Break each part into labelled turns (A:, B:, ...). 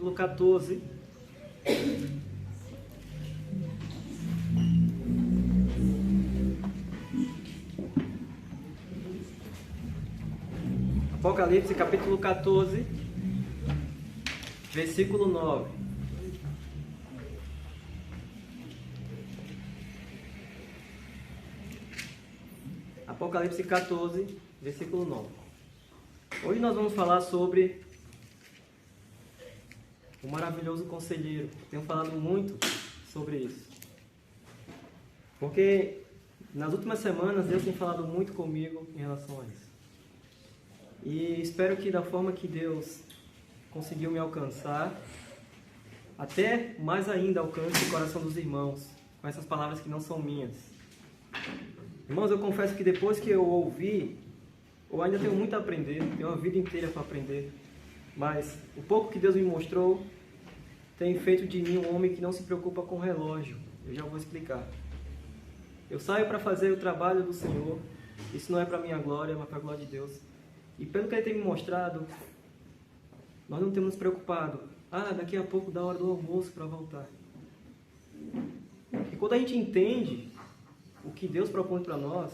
A: capítulo 14. Apocalipse, capítulo 14, versículo 9. Apocalipse 14, versículo 9. Hoje nós vamos falar sobre o maravilhoso conselheiro. Tenho falado muito sobre isso. Porque nas últimas semanas Deus tem falado muito comigo em relação a isso. E espero que da forma que Deus conseguiu me alcançar, até mais ainda alcance o coração dos irmãos, com essas palavras que não são minhas. Irmãos, eu confesso que depois que eu ouvi, eu ainda tenho muito a aprender, tenho uma vida inteira para aprender, mas o pouco que Deus me mostrou tem feito de mim um homem que não se preocupa com o relógio. Eu já vou explicar. Eu saio para fazer o trabalho do Senhor, isso não é para minha glória, mas para a glória de Deus. E pelo que Ele tem me mostrado, nós não temos nos preocupado. Daqui a pouco dá a hora do almoço para voltar. E quando a gente entende o que Deus propõe para nós,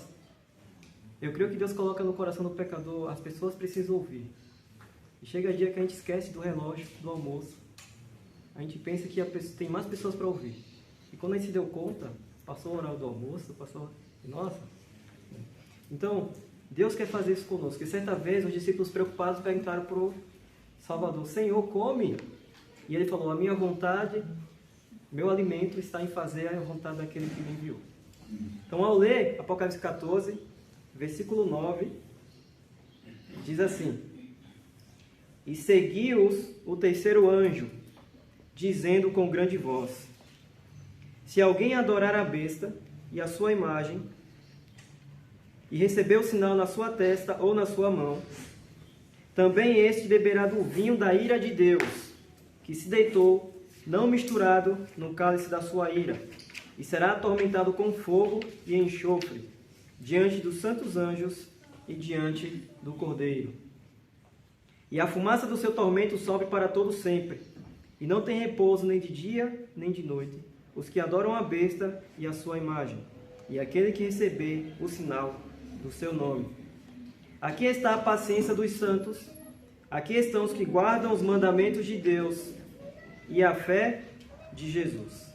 A: eu creio que Deus coloca no coração do pecador, as pessoas precisam ouvir. E chega dia que a gente esquece do relógio, do almoço. A gente pensa que tem mais pessoas para ouvir. E quando a gente se deu conta, passou o horário do almoço, Nossa! Então, Deus quer fazer isso conosco. E certa vez, os discípulos preocupados perguntaram para o Salvador: Senhor, come? E ele falou: a minha vontade, meu alimento está em fazer a vontade daquele que me enviou. Então, ao ler Apocalipse 14, versículo 9, diz assim: E seguiu-os o terceiro anjo, dizendo com grande voz: Se alguém adorar a besta e a sua imagem, e receber o sinal na sua testa ou na sua mão, também este beberá do vinho da ira de Deus, que se deitou, não misturado, no cálice da sua ira, e será atormentado com fogo e enxofre, diante dos santos anjos e diante do Cordeiro. E a fumaça do seu tormento sobe para todo sempre, e não tem repouso nem de dia nem de noite, os que adoram a besta e a sua imagem, e aquele que receber o sinal do seu nome. Aqui está a paciência dos santos, aqui estão os que guardam os mandamentos de Deus e a fé de Jesus.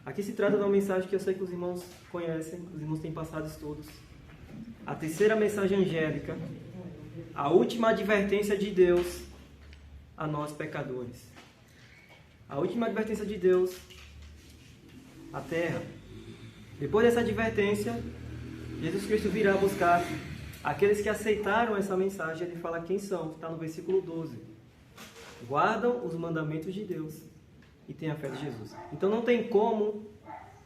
A: Aqui se trata de uma mensagem que eu sei que os irmãos conhecem, os irmãos têm passado estudos. A terceira mensagem angélica, a última advertência de Deus a nós pecadores. A última advertência de Deus à terra. Depois dessa advertência, Jesus Cristo virá buscar aqueles que aceitaram essa mensagem. Ele fala quem são, está no versículo 12. Guardam os mandamentos de Deus e têm a fé de Jesus. Então não tem como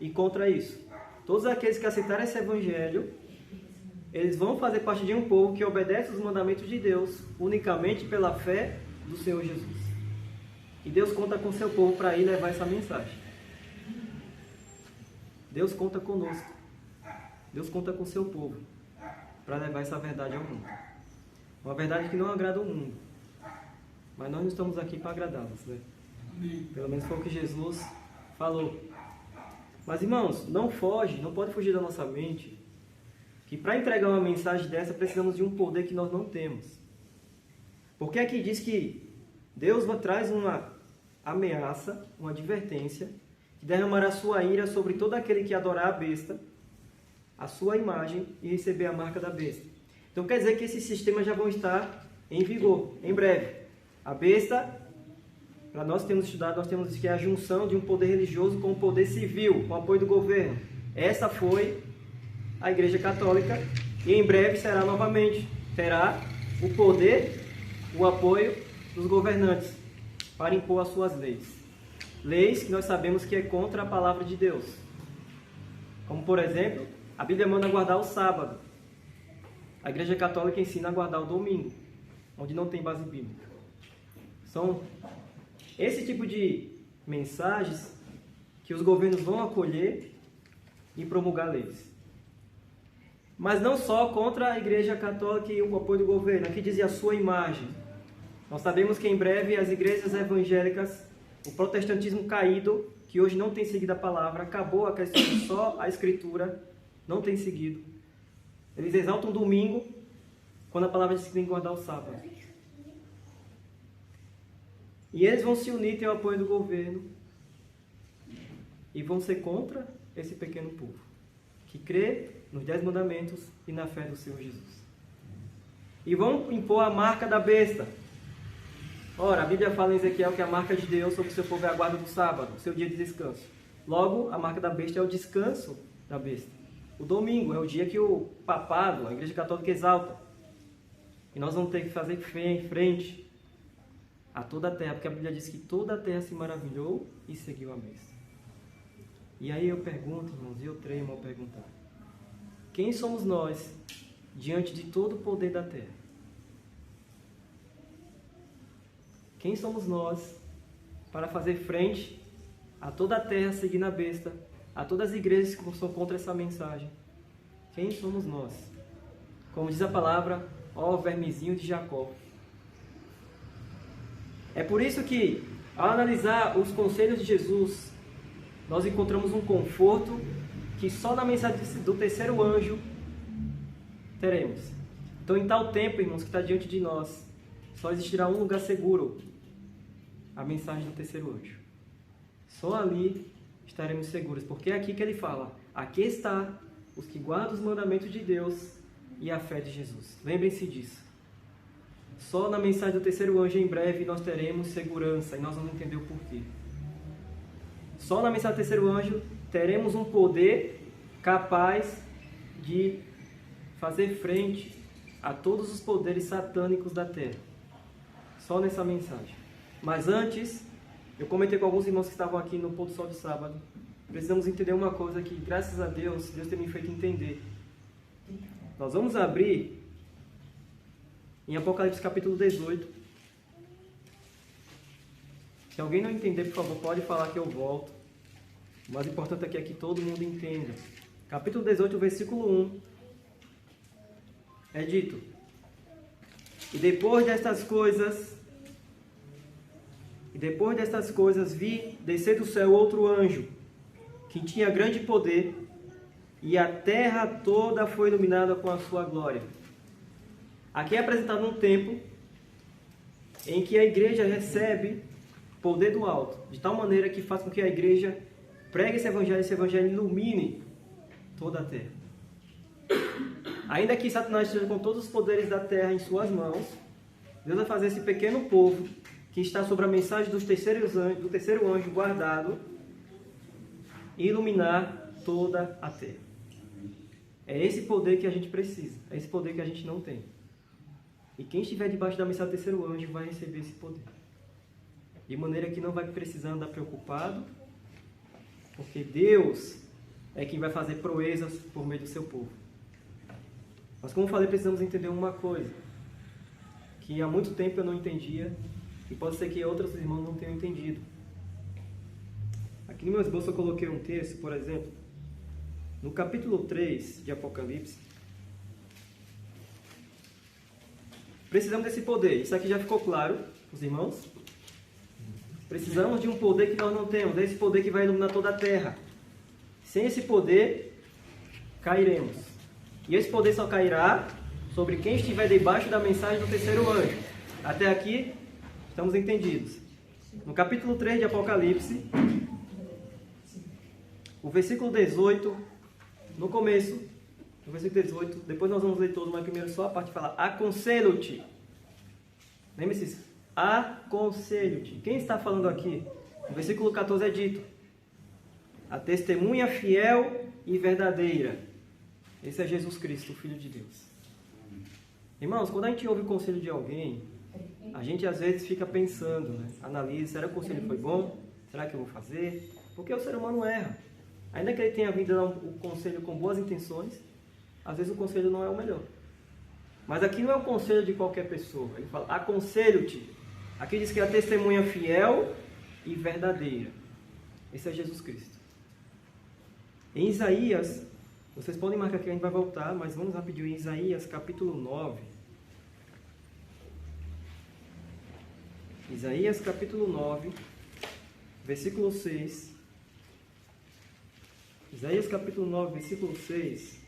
A: ir contra isso. Todos aqueles que aceitaram esse evangelho, eles vão fazer parte de um povo que obedece os mandamentos de Deus unicamente pela fé do Senhor Jesus. E Deus conta com seu povo para ir levar essa mensagem. Deus conta conosco. Deus conta com seu povo para levar essa verdade ao mundo. Uma verdade que não agrada o mundo. Mas nós não estamos aqui para agradá-los, né? Pelo menos foi o que Jesus falou. Mas irmãos, não pode fugir da nossa mente que para entregar uma mensagem dessa precisamos de um poder que nós não temos. Porque aqui diz que Deus traz uma ameaça, uma advertência, que derramará sua ira sobre todo aquele que adorar a besta, a sua imagem e receber a marca da besta. Então quer dizer que esses sistemas já vão estar em vigor, em breve. A besta, para nós temos estudado, nós temos que é a junção de um poder religioso com um poder civil, com o apoio do governo. Essa foi a Igreja Católica e em breve será novamente. Terá o poder, o apoio dos governantes para impor as suas leis. Leis que nós sabemos que é contra a palavra de Deus. Como, por exemplo, a Bíblia manda guardar o sábado. A Igreja Católica ensina a guardar o domingo, onde não tem base bíblica. São esse tipo de mensagens que os governos vão acolher e promulgar leis. Mas não só contra a Igreja Católica e o apoio do governo. Aqui dizia a sua imagem. Nós sabemos que em breve as igrejas evangélicas, o protestantismo caído, que hoje não tem seguido a palavra, acabou a questão de só a escritura, não tem seguido. Eles exaltam o domingo, quando a palavra diz que tem que guardar o sábado. E eles vão se unir, ter o apoio do governo, e vão ser contra esse pequeno povo, que crê nos 10 mandamentos e na fé do Senhor Jesus. E vão impor a marca da besta. Ora, a Bíblia fala em Ezequiel que a marca de Deus sobre o seu povo é a guarda do sábado, o seu dia de descanso. Logo, a marca da besta é o descanso da besta. O domingo é o dia que o papado, a Igreja Católica, exalta. E nós vamos ter que fazer frente a toda a terra, porque a Bíblia diz que toda a terra se maravilhou e seguiu a besta. E aí eu pergunto, irmãos, e eu tremo ao perguntar: quem somos nós diante de todo o poder da terra? Quem somos nós para fazer frente a toda a terra seguindo a besta, a todas as igrejas que são contra essa mensagem? Quem somos nós? Como diz a palavra, ó vermezinho de Jacó. É por isso que, ao analisar os conselhos de Jesus, nós encontramos um conforto que só na mensagem do terceiro anjo teremos. Então, em tal tempo, irmãos, que está diante de nós, só existirá um lugar seguro: a mensagem do terceiro anjo. Só ali estaremos seguros, porque é aqui que ele fala: aqui está os que guardam os mandamentos de Deus e a fé de Jesus. Lembrem-se disso. Só na mensagem do terceiro anjo, em breve, nós teremos segurança, e nós vamos entender o porquê. Só na mensagem do terceiro anjo teremos um poder capaz de fazer frente a todos os poderes satânicos da terra. Só nessa mensagem. Mas antes, eu comentei com alguns irmãos que estavam aqui no pôr do sol de sábado, precisamos entender uma coisa que, graças a Deus, Deus tem me feito entender. Nós vamos abrir em Apocalipse capítulo 18. Se alguém não entender, por favor, pode falar que eu volto. O mais importante aqui é que todo mundo entenda. Capítulo 18, versículo 1. É dito: E depois destas coisas vi descer do céu outro anjo, que tinha grande poder, e a terra toda foi iluminada com a sua glória. Aqui é apresentado um tempo em que a igreja recebe poder do alto, de tal maneira que faz com que a igreja pregue esse evangelho ilumine toda a terra. Ainda que Satanás esteja com todos os poderes da terra em suas mãos, Deus vai fazer esse pequeno povo, que está sobre a mensagem do terceiro anjo guardado, iluminar toda a terra. É esse poder que a gente precisa, é esse poder que a gente não tem. E quem estiver debaixo da mensagem do terceiro anjo vai receber esse poder. De maneira que não vai precisar andar preocupado, porque Deus é quem vai fazer proezas por meio do seu povo. Mas como eu falei, precisamos entender uma coisa, que há muito tempo eu não entendia, e pode ser que outros irmãos não tenham entendido. Aqui no meu esboço eu coloquei um texto, por exemplo, no capítulo 3 de Apocalipse. Precisamos desse poder. Isso aqui já ficou claro, os irmãos? Precisamos de um poder que nós não temos, desse poder que vai iluminar toda a terra. Sem esse poder, cairemos. E esse poder só cairá sobre quem estiver debaixo da mensagem do terceiro anjo. Até aqui, estamos entendidos. No capítulo 3 de Apocalipse, o versículo 18, no começo, no versículo 18, depois nós vamos ler todo, mas primeiro só a parte que fala: aconselho-te. Lembre-se disso. Aconselho-te. Quem está falando aqui? No versículo 14 é dito: a testemunha fiel e verdadeira. Esse é Jesus Cristo, o Filho de Deus. Irmãos, quando a gente ouve o conselho de alguém, a gente às vezes fica pensando, né? Analisa: será que o conselho foi bom? Será que eu vou fazer? Porque o ser humano erra. Ainda que ele tenha vindo dar o conselho com boas intenções, às vezes o conselho não é o melhor. Mas aqui não é um conselho de qualquer pessoa. Ele fala: aconselho-te. Aqui diz que é a testemunha fiel e verdadeira. Esse é Jesus Cristo. Em Isaías, vocês podem marcar aqui, a gente vai voltar, mas vamos rapidinho. Em Isaías, capítulo 9. Isaías capítulo 9, versículo 6. Isaías capítulo 9, versículo 6.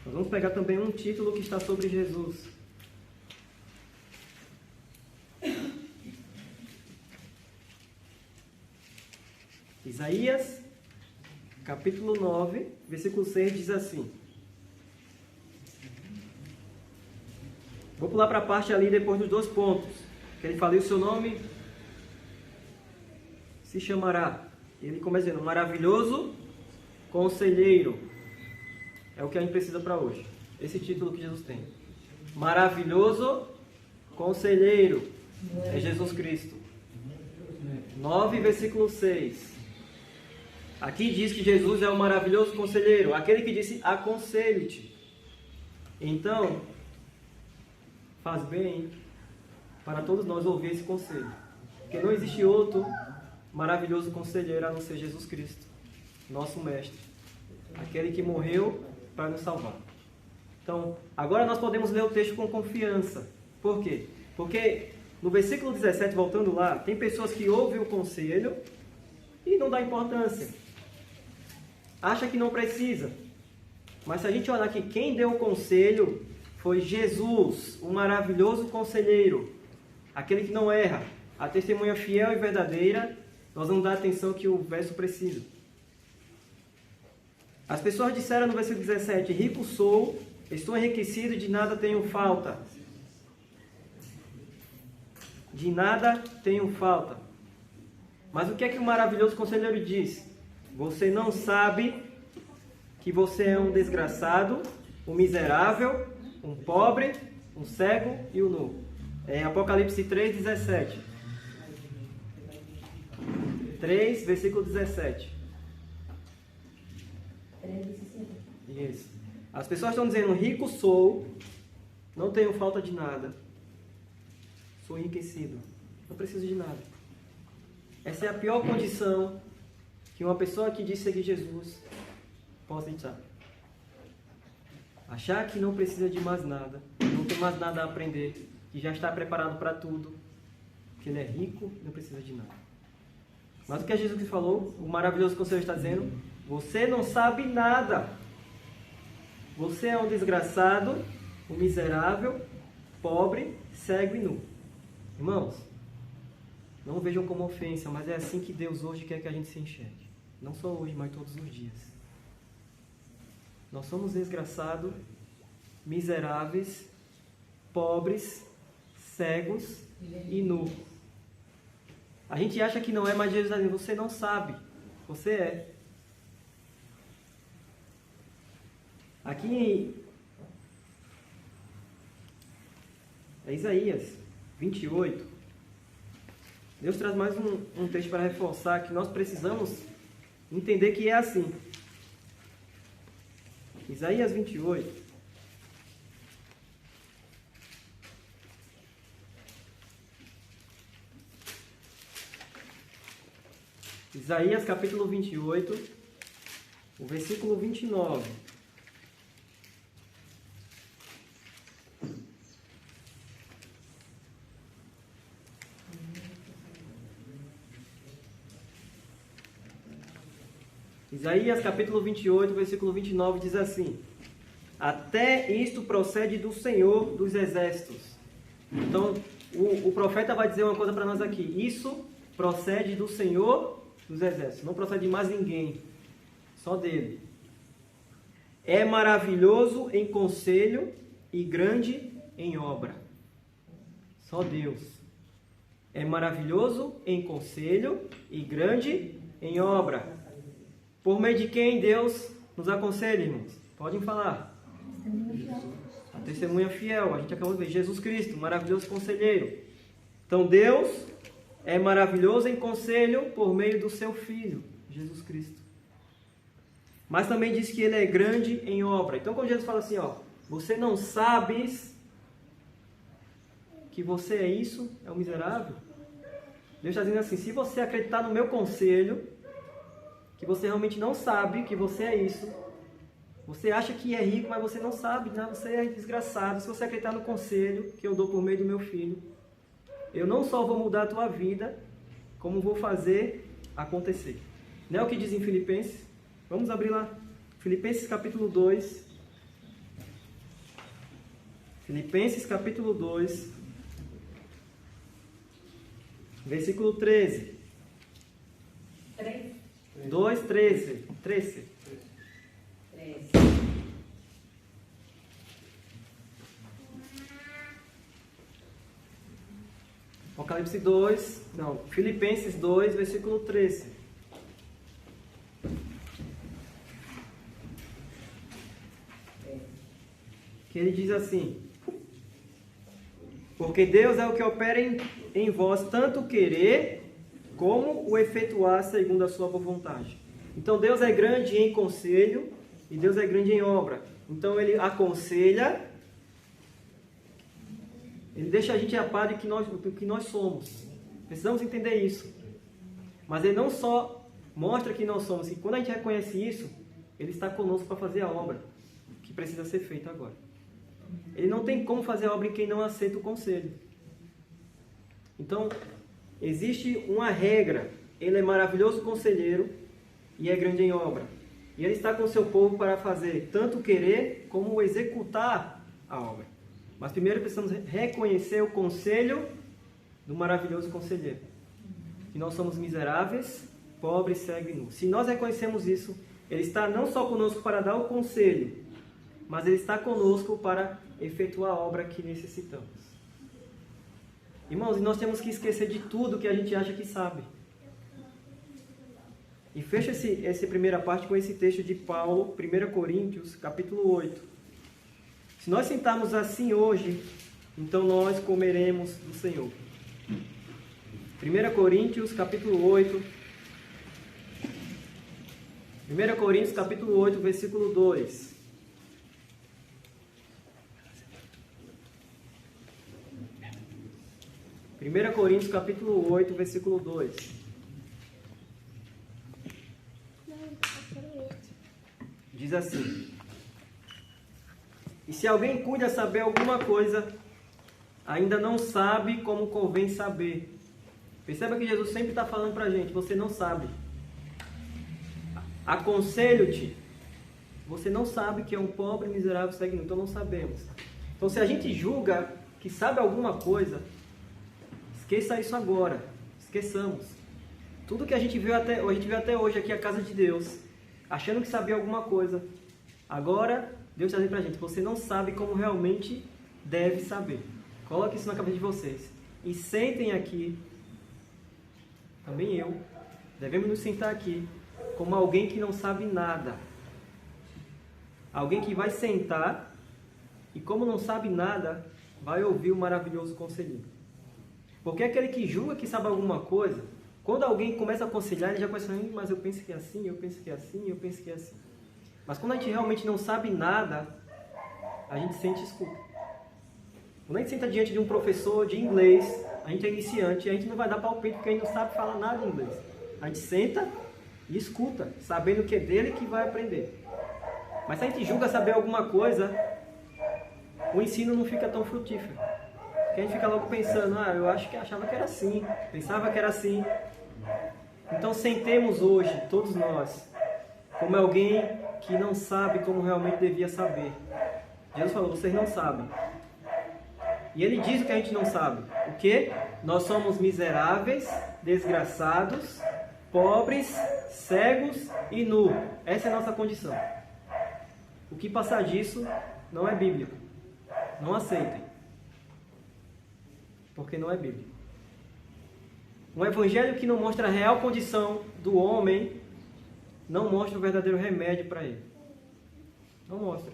A: Nós vamos pegar também um título que está sobre Jesus. Isaías capítulo 9, versículo 6 diz assim. Vou pular para a parte ali depois dos 2 pontos. Que ele fala, e o seu nome se chamará. Ele começa dizendo, maravilhoso conselheiro. É o que a gente precisa para hoje. Esse título que Jesus tem. Maravilhoso conselheiro. É Jesus Cristo. 9, versículo 6. Aqui diz que Jesus é o maravilhoso conselheiro. Aquele que disse, aconselho-te. Então, faz bem para todos nós ouvir esse conselho. Porque não existe outro maravilhoso conselheiro a não ser Jesus Cristo, nosso mestre. Aquele que morreu para nos salvar. Então, agora nós podemos ler o texto com confiança. Por quê? Porque no versículo 17, voltando lá, tem pessoas que ouvem o conselho e não dá importância. Acha que não precisa. Mas se a gente olhar aqui, quem deu o conselho foi Jesus, o maravilhoso conselheiro. Aquele que não erra. A testemunha fiel e verdadeira, nós vamos dar a atenção que o verso precisa. As pessoas disseram no versículo 17, rico sou, estou enriquecido e de nada tenho falta. De nada tenho falta. Mas o que é que o maravilhoso conselheiro diz? Você não sabe que você é um desgraçado, um miserável, um pobre, um cego e um nu. É Apocalipse 3, 17. 3, versículo 17. Isso. As pessoas estão dizendo, rico sou, não tenho falta de nada, sou enriquecido, não preciso de nada. Essa é a pior condição que uma pessoa que diz seguir Jesus possa estar. Achar que não precisa de mais nada, não tem mais nada a aprender, que já está preparado para tudo, que ele é rico e não precisa de nada. Mas o que Jesus falou, o maravilhoso conselho está dizendo, você não sabe nada. Você é um desgraçado, um miserável, pobre, cego e nu. Irmãos, não vejam como ofensa, mas é assim que Deus hoje quer que a gente se enxergue. Não só hoje, mas todos os dias. Nós somos desgraçados, miseráveis, pobres, cegos e nu. A gente acha que não é, mas Jesus está dizendo, você não sabe, você é. Aqui é Isaías 28. Deus traz mais um texto para reforçar que nós precisamos entender que é assim. Isaías 28. Isaías capítulo 28, o versículo 29. Isaías capítulo 28, versículo 29 diz assim: até isto procede do Senhor dos Exércitos. Então, o profeta vai dizer uma coisa para nós aqui. Isso procede do Senhor dos Exércitos. Não procede de mais ninguém. Só dele. É maravilhoso em conselho e grande em obra. Só Deus. É maravilhoso em conselho e grande em obra. Por meio de quem Deus nos aconselha, irmãos? Podem falar. A testemunha fiel. A gente acabou de ver. Jesus Cristo, maravilhoso conselheiro. Então Deus é maravilhoso em conselho por meio do seu Filho, Jesus Cristo. Mas também diz que Ele é grande em obra. Então quando Jesus fala assim, ó, você não sabes que você é isso, é um miserável. Deus está dizendo assim, se você acreditar no meu conselho, que você realmente não sabe que você é isso, você acha que é rico, mas você não sabe, né? Você é desgraçado. Se você acreditar no conselho que eu dou por meio do meu Filho, eu não só vou mudar a tua vida, como vou fazer acontecer. Não é o que diz em Filipenses? Vamos abrir lá. Filipenses capítulo 2. Filipenses capítulo 2, versículo 13. 2, 13. 13. Apocalipse 2, não, Filipenses 2, versículo 13. Que ele diz assim: porque Deus é o que opera em vós tanto querer como o efetuar segundo a sua boa vontade. Então Deus é grande em conselho e Deus é grande em obra. Então Ele aconselha, Ele deixa a gente a par do que nós somos. Precisamos entender isso. Mas Ele não só mostra que nós somos, e quando a gente reconhece isso, Ele está conosco para fazer a obra que precisa ser feita agora. Ele não tem como fazer a obra em quem não aceita o conselho. Então, existe uma regra. Ele é maravilhoso conselheiro e é grande em obra. E Ele está com o seu povo para fazer tanto querer como executar a obra. Mas primeiro precisamos reconhecer o conselho do maravilhoso conselheiro. Que nós somos miseráveis, pobres, cegos e nus. Se nós reconhecemos isso, Ele está não só conosco para dar o conselho, mas Ele está conosco para efetuar a obra que necessitamos. Irmãos, e nós temos que esquecer de tudo que a gente acha que sabe. E fecha essa primeira parte com esse texto de Paulo, 1 Coríntios, capítulo 8. Se nós sentarmos assim hoje, então nós comeremos do Senhor. 1 Coríntios, capítulo 8. 1 Coríntios, capítulo 8, versículo 2. 1 Coríntios capítulo 8, versículo 2. Diz assim: e se alguém cuida saber alguma coisa, ainda não sabe como convém saber. Perceba que Jesus sempre está falando para a gente: você não sabe. Aconselho-te. Você não sabe que é um pobre, miserável, cego, então não sabemos. Então se a gente julga que sabe alguma coisa, esqueça isso agora. Esqueçamos. Tudo que a gente viu até hoje aqui, a casa de Deus, achando que sabia alguma coisa, agora Deus está dizendo pra gente: você não sabe como realmente deve saber. Coloque isso na cabeça de vocês. E sentem aqui, também eu, devemos nos sentar aqui como alguém que não sabe nada. Alguém que vai sentar e, como não sabe nada, vai ouvir o maravilhoso conselheiro. Porque aquele que julga que sabe alguma coisa, quando alguém começa a aconselhar, ele já começa a dizer: mas eu penso que é assim, eu penso que é assim, eu penso que é assim. Mas quando a gente realmente não sabe nada, a gente sente e escuta. Quando a gente senta diante de um professor de inglês, a gente é iniciante, a gente não vai dar palpite porque a gente não sabe falar nada em inglês. A gente senta e escuta, sabendo que é dele que vai aprender. Mas se a gente julga saber alguma coisa, o ensino não fica tão frutífero. Porque a gente fica logo pensando: eu achava que era assim, pensava que era assim. Então sentemos hoje, todos nós, como alguém que não sabe como realmente devia saber. Jesus falou: vocês não sabem. E Ele diz o que a gente não sabe. O quê? Nós somos miseráveis, desgraçados, pobres, cegos e nus. Essa é a nossa condição. O que passar disso não é bíblico. Não aceitem. Porque não é bíblico. Um evangelho que não mostra a real condição do homem não mostra o verdadeiro remédio para ele. Não mostra.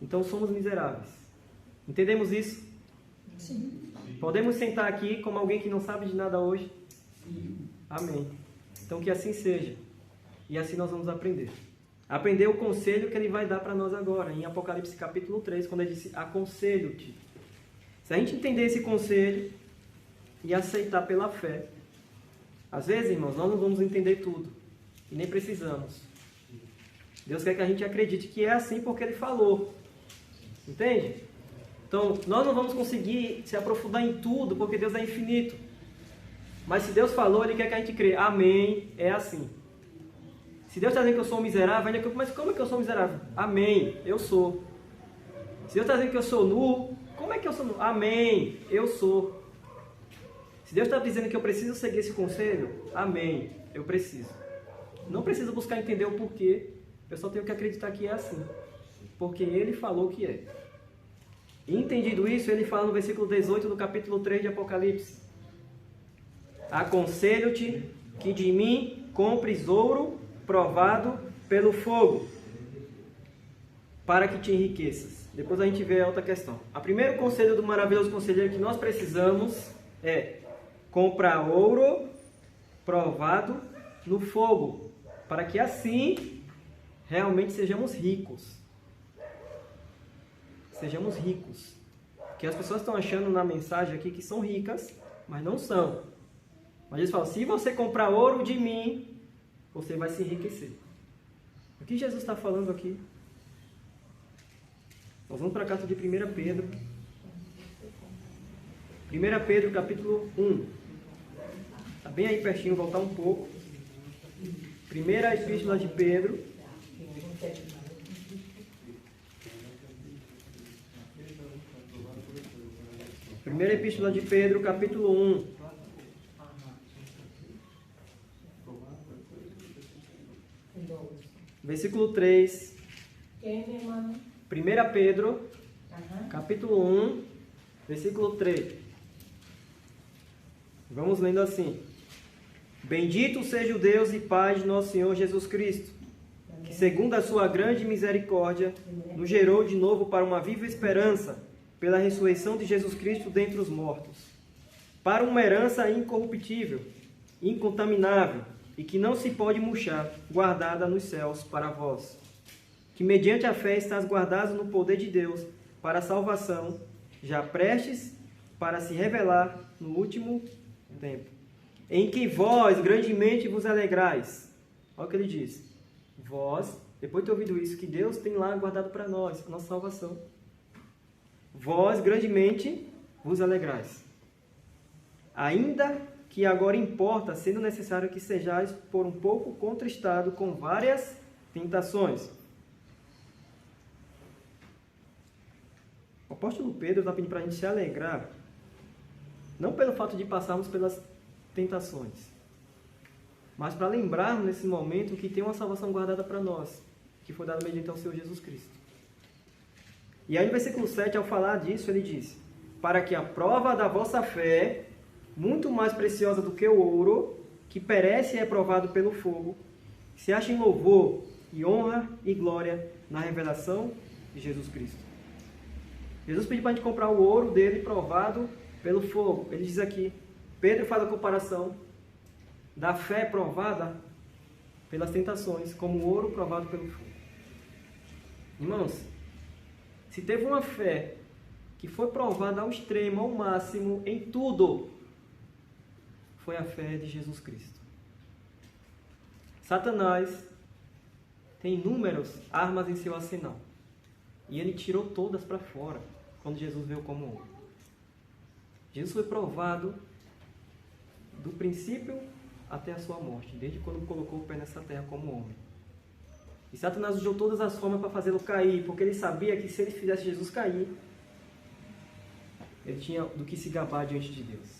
A: Então somos miseráveis. Entendemos isso?
B: Sim.
A: Podemos sentar aqui como alguém que não sabe de nada hoje?
B: Sim.
A: Amém. Então que assim seja. E assim nós vamos aprender. Aprender o conselho que Ele vai dar para nós agora, em Apocalipse capítulo 3, quando Ele disse: aconselho-te. Se a gente entender esse conselho e aceitar pela fé, às vezes, irmãos, nós não vamos entender tudo. E nem precisamos. Deus quer que a gente acredite que é assim porque Ele falou. Entende? Então, nós não vamos conseguir se aprofundar em tudo, porque Deus é infinito. Mas se Deus falou, Ele quer que a gente crê. Amém, é assim. Se Deus está dizendo que eu sou um miserável, mas como é que eu sou um miserável? Amém, eu sou. Se Deus está dizendo que eu sou nu, como é que eu sou nu? Amém, eu sou. Se Deus está dizendo que eu preciso seguir esse conselho, amém, eu preciso. Não preciso buscar entender o porquê, eu só tenho que acreditar que é assim. Porque Ele falou que é. E entendido isso, Ele fala no versículo 18 do capítulo 3 de Apocalipse. Aconselho-te que de mim compres ouro provado pelo fogo, para que te enriqueças. Depois a gente vê a outra questão. O primeiro conselho do maravilhoso conselheiro que nós precisamos é comprar ouro provado no fogo, para que assim realmente sejamos ricos. Sejamos ricos. Porque as pessoas estão achando na mensagem aqui que são ricas, mas não são. Mas eles falam, se você comprar ouro de mim, você vai se enriquecer. O que Jesus está falando aqui? Nós vamos para a carta de 1 Pedro. 1 Pedro, capítulo 1. Está bem aí pertinho, voltar um pouco. Primeira epístola de Pedro. Primeira epístola de Pedro, capítulo 1. Versículo 3. 1 Pedro, capítulo 1, versículo 3. Vamos lendo assim. Bendito seja o Deus e Pai de nosso Senhor Jesus Cristo, que segundo a sua grande misericórdia, nos gerou de novo para uma viva esperança, pela ressurreição de Jesus Cristo dentre os mortos, para uma herança incorruptível, incontaminável, e que não se pode murchar, guardada nos céus para vós, que mediante a fé estás guardados no poder de Deus para a salvação, já prestes para se revelar no último tempo, em que vós grandemente vos alegrais. Olha o que ele diz. Vós, depois de ter ouvido isso, que Deus tem lá guardado para nós, a nossa salvação. Vós grandemente vos alegrais. Ainda que agora importa, sendo necessário que sejais por um pouco contristado com várias tentações. O apóstolo Pedro está pedindo para a gente se alegrar, não pelo fato de passarmos pelas tentações, mas para lembrarmos nesse momento que tem uma salvação guardada para nós, que foi dada mediante ao Senhor Jesus Cristo. E aí no versículo 7, ao falar disso, ele diz: para que a prova da vossa fé, muito mais preciosa do que o ouro, que perece e é provado pelo fogo, se ache em louvor e honra e glória na revelação de Jesus Cristo. Jesus pediu para a gente comprar o ouro dele provado pelo fogo. Ele diz aqui, Pedro faz a comparação da fé provada pelas tentações, como o ouro provado pelo fogo. Irmãos, se teve uma fé que foi provada ao extremo, ao máximo, em tudo, foi a fé de Jesus Cristo. Satanás tem inúmeras armas em seu arsenal. E ele tirou todas para fora, quando Jesus veio como homem. Jesus foi provado do princípio até a sua morte, desde quando colocou o pé nessa terra como homem. E Satanás usou todas as formas para fazê-lo cair, porque ele sabia que se ele fizesse Jesus cair, ele tinha do que se gabar diante de Deus.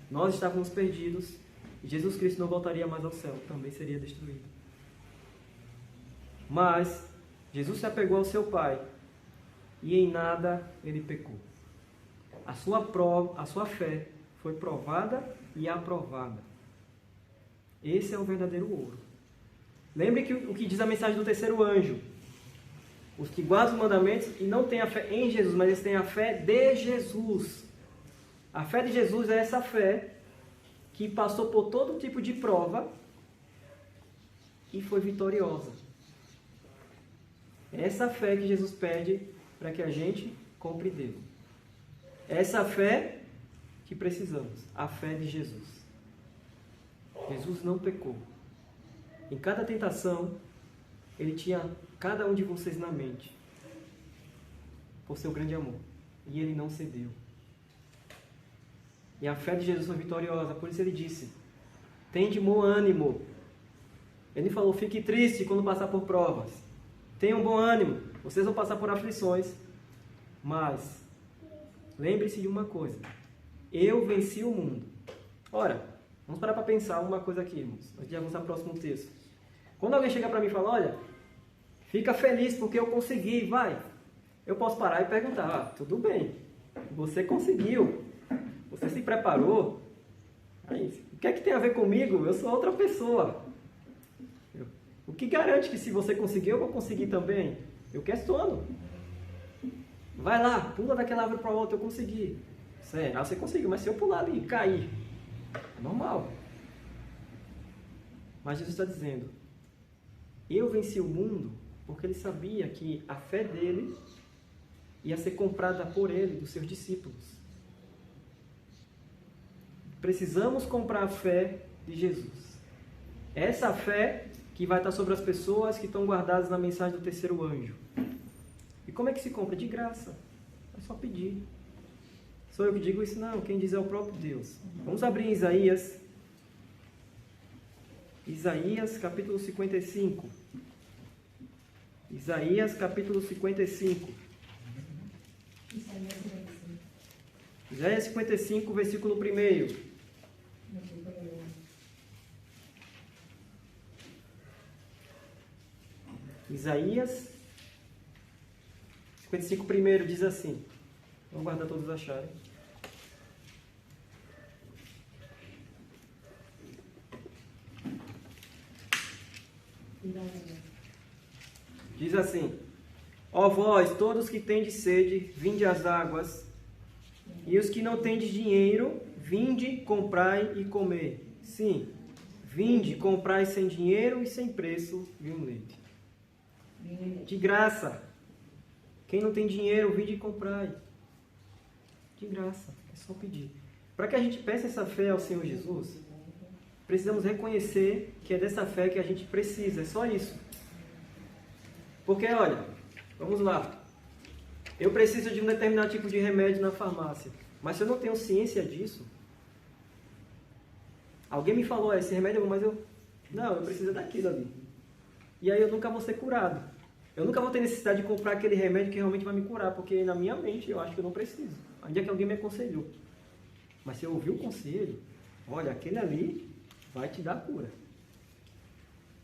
A: Nós estávamos perdidos, e Jesus Cristo não voltaria mais ao céu, também seria destruído. Mas Jesus se apegou ao seu Pai, e em nada ele pecou. A sua fé foi provada e aprovada. Esse é o verdadeiro ouro. Lembre que o que diz a mensagem do terceiro anjo: os que guardam os mandamentos e não têm a fé em Jesus, mas eles têm a fé de Jesus. A fé de Jesus é essa fé que passou por todo tipo de prova e foi vitoriosa. É essa fé que Jesus pede para que a gente compre dele. É essa fé que precisamos, a fé de Jesus. Jesus não pecou. Em cada tentação, ele tinha cada um de vocês na mente. por seu grande amor. E ele não cedeu. E a fé de Jesus foi vitoriosa. Por isso ele disse: tende bom ânimo. Ele falou: fique triste quando passar por provas. Tenham bom ânimo. Vocês vão passar por aflições. Mas lembre-se de uma coisa: eu venci o mundo. Ora, vamos parar para pensar uma coisa aqui, irmãos, antes de avançar para o próximo texto. Quando alguém chegar para mim e falar: olha, fica feliz porque eu consegui, vai. Eu posso parar e perguntar: tudo bem, você conseguiu, você se preparou. Aí, o que é que tem a ver comigo? Eu sou outra pessoa. O que garante que se você conseguiu, eu vou conseguir também? Eu questiono. Vai lá, pula daquela árvore para outra, eu consegui. Sério, você conseguiu, mas se eu pular ali e cair, é normal. Mas Jesus está dizendo: eu venci o mundo porque ele sabia que a fé dele ia ser comprada por ele, dos seus discípulos. Precisamos comprar a fé de Jesus. Essa fé que vai estar sobre as pessoas que estão guardadas na mensagem do terceiro anjo. E como é que se compra? De graça. É só pedir. Sou eu que digo isso? Não, quem diz é o próprio Deus. Vamos abrir em Isaías. Isaías capítulo 55. Isaías capítulo 55. Isaías 55, versículo 1. Isaías 55, 1 diz assim. Vamos guardar todos acharem. Diz assim: ó vós, todos que tendes sede, vinde às águas, e os que não tendes dinheiro, vinde, comprai e comer. Sim, vinde, comprai sem dinheiro e sem preço vinho e leite. De graça. Quem não tem dinheiro, vinde e comprai. De graça, é só pedir. Para que a gente peça essa fé ao Senhor Jesus, precisamos reconhecer que é dessa fé que a gente precisa, é só isso. Porque, olha, vamos lá. Eu preciso de um determinado tipo de remédio na farmácia, mas se eu não tenho ciência disso, alguém me falou: esse remédio é bom, mas eu preciso daquilo ali. E aí eu nunca vou ser curado. Eu nunca vou ter necessidade de comprar aquele remédio que realmente vai me curar, porque na minha mente eu acho que eu não preciso. Ainda é que alguém me aconselhou. Mas se eu ouvir o conselho, olha, aquele ali vai te dar cura.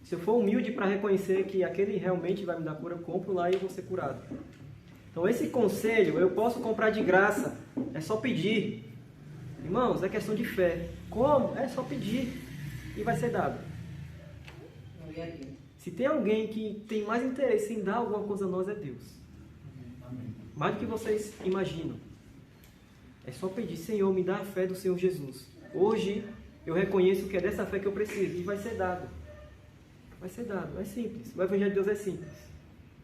A: Se eu for humilde para reconhecer que aquele realmente vai me dar cura, eu compro lá e eu vou ser curado. Então esse conselho eu posso comprar de graça, é só pedir. Irmãos, é questão de fé. Como? É só pedir e vai ser dado. Se tem alguém que tem mais interesse em dar alguma coisa a nós, é Deus. Mais do que vocês imaginam. É só pedir: Senhor, me dá a fé do Senhor Jesus. Hoje eu reconheço que é dessa fé que eu preciso e vai ser dado. Vai ser dado, é simples. O Evangelho de Deus é simples.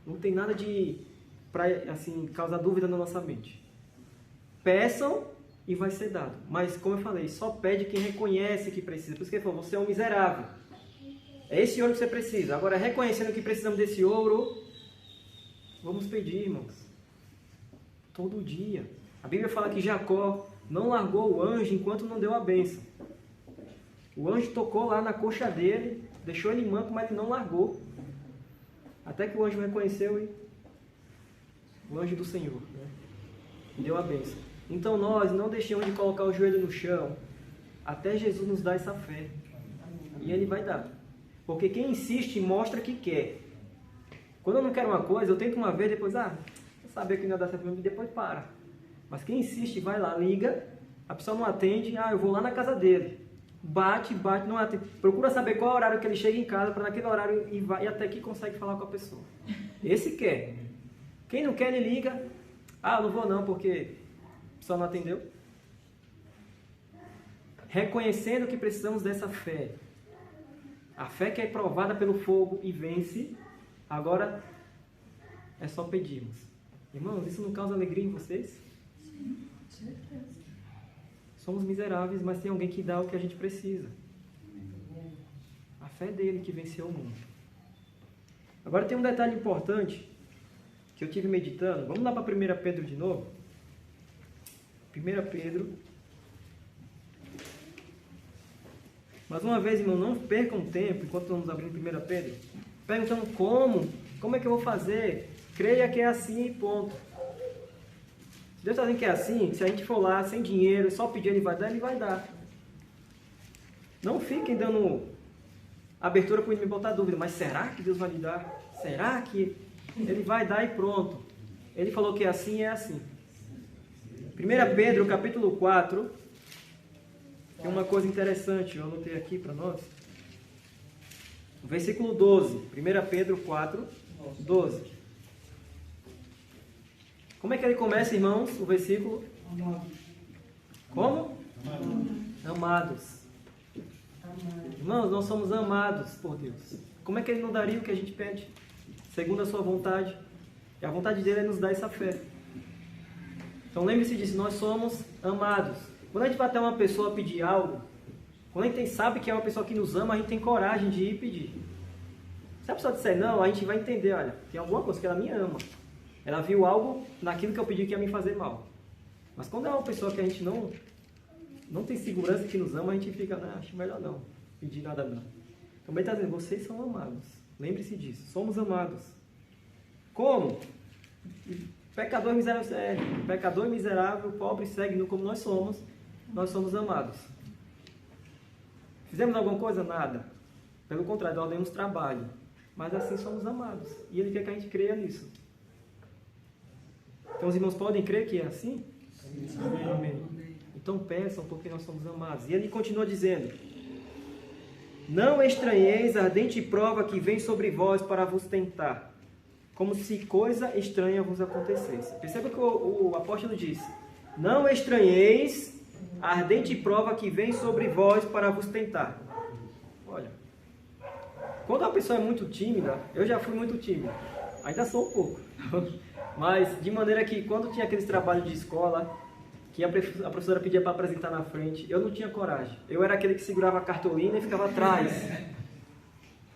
A: Não tem nada para assim, causar dúvida na nossa mente. Peçam e vai ser dado. Mas, como eu falei, só pede quem reconhece que precisa. Por isso que ele falou: você é um miserável. É esse ouro que você precisa. Agora, reconhecendo que precisamos desse ouro, vamos pedir, irmãos. Todo dia. A Bíblia fala que Jacó não largou o anjo enquanto não deu a bênção. O anjo tocou lá na coxa dele, deixou ele manco, mas ele não largou. Até que o anjo reconheceu e o anjo do Senhor, né? E deu a bênção. Então nós não deixamos de colocar o joelho no chão até Jesus nos dar essa fé. E Ele vai dar. Porque quem insiste mostra que quer. Quando eu não quero uma coisa, eu tento uma vez, depois, eu sabia que não ia dar certo, e depois para. Mas quem insiste, vai lá, liga, a pessoa não atende, eu vou lá na casa dele. Bate, não atende. Procura saber qual é o horário que ele chega em casa, para naquele horário e vai, e até que consegue falar com a pessoa. Esse quer. Quem não quer, ele liga. Eu não vou não, porque a pessoa não atendeu. Reconhecendo que precisamos dessa fé. A fé que é provada pelo fogo e vence, agora é só pedirmos. Irmãos, isso não causa alegria em vocês?
B: Sim, com certeza.
A: Somos miseráveis, mas tem alguém que dá o que a gente precisa. A fé dele que venceu o mundo. Agora tem um detalhe importante, que que eu tive meditando. Vamos lá para 1 Pedro de novo. 1 Pedro. Mais uma vez, irmão, não percam tempo enquanto estamos abrindo 1 Pedro, perguntando como é que eu vou fazer? Creia que é assim e ponto. Se Deus está dizendo que é assim, se a gente for lá sem dinheiro, só pedir Ele vai dar, Ele vai dar. Não fiquem dando abertura para me botar dúvida, mas será que Deus vai lhe dar? Será que Ele vai dar e pronto? Ele falou que é assim e é assim. 1 Pedro, capítulo 4, tem uma coisa interessante, eu anotei aqui para nós. Versículo 12, 1 Pedro 4, 12. Como é que ele começa, irmãos, o versículo? Como? Amados. Irmãos, nós somos amados por Deus. Como é que Ele não daria o que a gente pede? Segundo a sua vontade. E a vontade dele é nos dar essa fé. Então lembre-se disso, nós somos amados. Quando a gente vai até uma pessoa pedir algo, quando a gente sabe que é uma pessoa que nos ama, a gente tem coragem de ir pedir. Se a pessoa disser não, a gente vai entender, olha, tem alguma coisa que ela me ama. Ela viu algo naquilo que eu pedi que ia me fazer mal. Mas quando é uma pessoa que a gente não tem segurança que nos ama, a gente fica, acho melhor não pedir nada não. Também está dizendo, vocês são amados. Lembre-se disso, somos amados. Como? Pecador e miserável, pobre e cego, como nós somos amados. Fizemos alguma coisa? Nada. Pelo contrário, nós demos trabalho. Mas assim somos amados. E Ele quer que a gente creia nisso. Então os irmãos podem crer que é assim? Sim. Amém. Então peçam porque nós somos amados. E Ele continua dizendo: não estranheis a ardente prova que vem sobre vós para vos tentar, como se coisa estranha vos acontecesse. Perceba que o apóstolo disse: não estranheis a ardente prova que vem sobre vós para vos tentar. Olha, quando uma pessoa é muito tímida, eu já fui muito tímido, ainda sou um pouco, mas de maneira que quando tinha aqueles trabalhos de escola, que a professora pedia para apresentar na frente, eu não tinha coragem. Eu era aquele que segurava a cartolina e ficava atrás.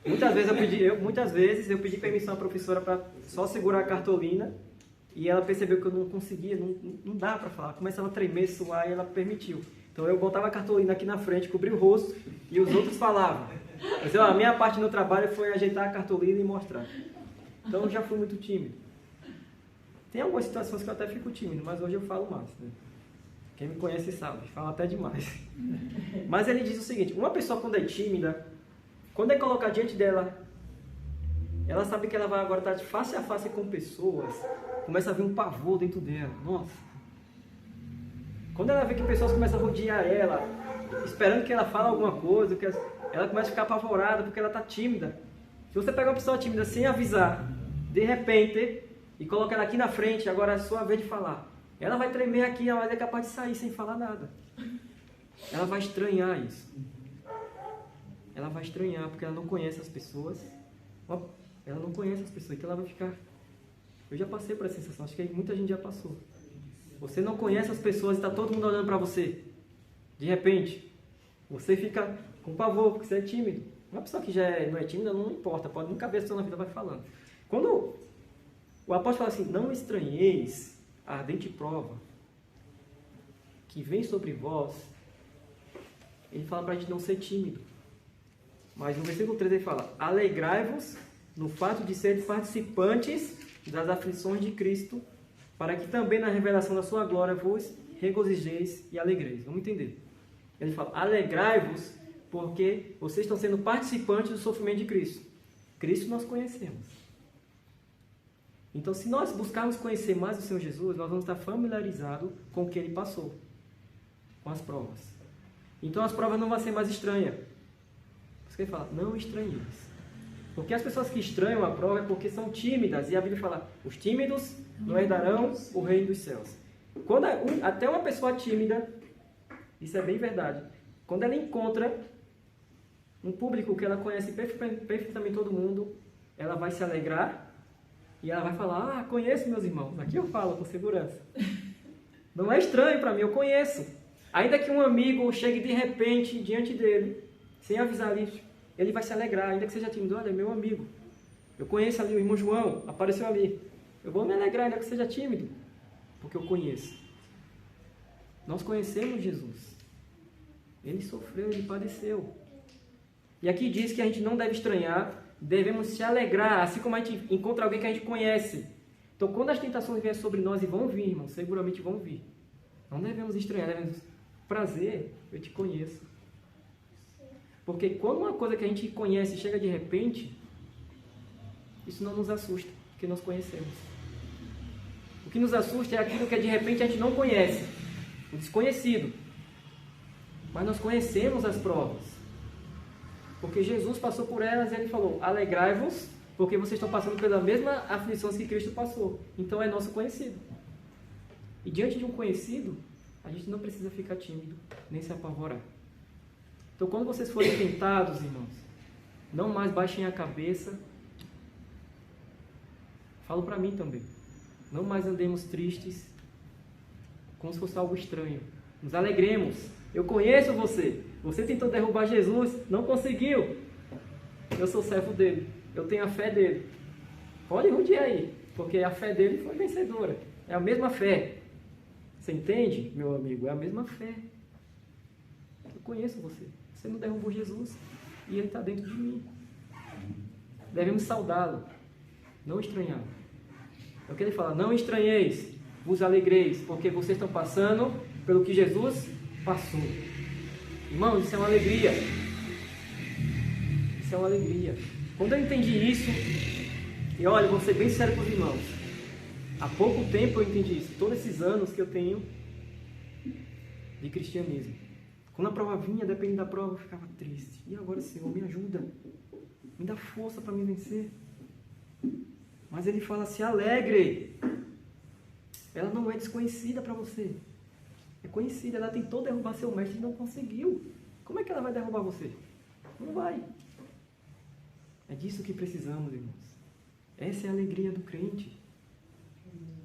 A: Muitas vezes eu pedi permissão à professora para só segurar a cartolina e ela percebeu que eu não conseguia, não dá para falar. Começava a tremer, suar e ela permitiu. Então eu botava a cartolina aqui na frente, cobria o rosto e os outros falavam. A minha parte no trabalho foi ajeitar a cartolina e mostrar. Então eu já fui muito tímido. Tem algumas situações que eu até fico tímido, mas hoje eu falo mais, né? Quem me conhece sabe, falo até demais. Mas ele diz o seguinte: uma pessoa quando é tímida, quando é colocar diante dela, ela sabe que ela vai agora estar de face a face com pessoas, começa a vir um pavor dentro dela. Nossa! Quando ela vê que pessoas começam a rodear ela, esperando que ela fale alguma coisa, ela começa a ficar apavorada porque ela está tímida. Se você pega uma pessoa tímida sem avisar, de repente, e coloca ela aqui na frente, agora é a sua vez de falar, ela vai tremer aqui, ela é capaz de sair sem falar nada. Ela vai estranhar isso. Ela vai estranhar porque ela não conhece as pessoas. Ela não conhece as pessoas, então ela vai ficar... Eu já passei por essa sensação, acho que muita gente já passou. Você não conhece as pessoas e está todo mundo olhando para você. De repente, você fica com pavor porque você é tímido. Uma pessoa que já não é tímida não importa, pode nunca ver a pessoa na vida, vai falando. Quando o apóstolo fala assim, não estranheis a ardente prova que vem sobre vós, ele fala para a gente não ser tímido. Mas no versículo 3 ele fala: alegrai-vos no fato de seres participantes das aflições de Cristo, para que também na revelação da sua glória vos regozijeis e alegreis. Vamos entender. Ele fala: alegrai-vos porque vocês estão sendo participantes do sofrimento de Cristo. Cristo nós conhecemos. Então, se nós buscarmos conhecer mais o Senhor Jesus, nós vamos estar familiarizados com o que Ele passou, com as provas. Então, as provas não vão ser mais estranhas. Por isso que Ele fala, não estranheis. Porque as pessoas que estranham a prova é porque são tímidas. E a Bíblia fala, os tímidos não herdarão o reino dos céus. Até uma pessoa tímida, isso é bem verdade, quando ela encontra um público que ela conhece perfeitamente todo mundo, ela vai se alegrar. E ela vai falar, conheço meus irmãos. Aqui eu falo com segurança. Não é estranho para mim, eu conheço. Ainda que um amigo chegue de repente diante dele, sem avisar isso, ele vai se alegrar, ainda que seja tímido. Olha, é meu amigo. Eu conheço ali o irmão João, apareceu ali. Eu vou me alegrar ainda que seja tímido, porque eu conheço. Nós conhecemos Jesus. Ele sofreu, ele padeceu. E aqui diz que a gente não deve estranhar, devemos se alegrar, assim como a gente encontra alguém que a gente conhece. Então, quando as tentações vierem sobre nós, e vão vir, irmão, seguramente vão vir. Não devemos estranhar, devemos prazer, eu te conheço. Porque quando uma coisa que a gente conhece chega de repente, isso não nos assusta, porque nós conhecemos. O que nos assusta é aquilo que de repente a gente não conhece, o desconhecido. Mas nós conhecemos as provas. Porque Jesus passou por elas e ele falou, alegrai-vos, porque vocês estão passando pela mesma aflição que Cristo passou. Então é nosso conhecido. E diante de um conhecido, a gente não precisa ficar tímido, nem se apavorar. Então quando vocês forem tentados, irmãos, não mais baixem a cabeça. Falo para mim também. Não mais andemos tristes, como se fosse algo estranho. Nos alegremos. Eu conheço você. Você tentou derrubar Jesus, não conseguiu. Eu sou servo dele. Eu tenho a fé dele. Pode rodear aí, porque a fé dele foi vencedora. É a mesma fé. Você entende, meu amigo? É a mesma fé. Eu conheço você. Você não derrubou Jesus e ele está dentro de mim. Devemos saudá-lo, não estranhá-lo. É o que ele fala, não estranheis, vos alegreis, porque vocês estão passando pelo que Jesus passou. Irmãos, isso é uma alegria. Isso é uma alegria. Quando eu entendi isso, e olha, vou ser bem sério com os irmãos, há pouco tempo eu entendi isso, todos esses anos que eu tenho de cristianismo. Quando a prova vinha, dependendo da prova, eu ficava triste. E agora, Senhor, me ajuda, me dá força para me vencer. Mas ele fala, se alegre. Ela não é desconhecida para você. É conhecida, ela tentou derrubar seu mestre e não conseguiu. Como é que ela vai derrubar você? Não vai. É disso que precisamos, irmãos. Essa é a alegria do crente.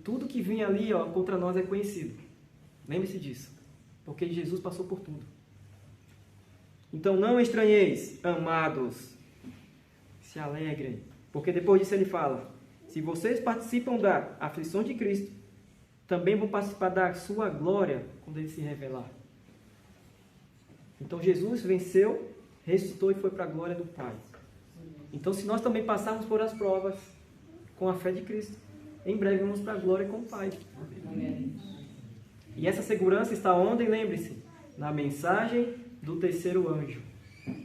A: Tudo que vem ali, ó, contra nós é conhecido. Lembre-se disso. Porque Jesus passou por tudo. Então não estranheis, amados. Se alegrem. Porque depois disso ele fala, se vocês participam da aflição de Cristo, também vão participar da sua glória quando ele se revelar. Então Jesus venceu, ressuscitou e foi para a glória do Pai. Então se nós também passarmos por as provas com a fé de Cristo, em breve vamos para a glória com o Pai. E essa segurança está onde? Lembre-se, na mensagem do terceiro anjo.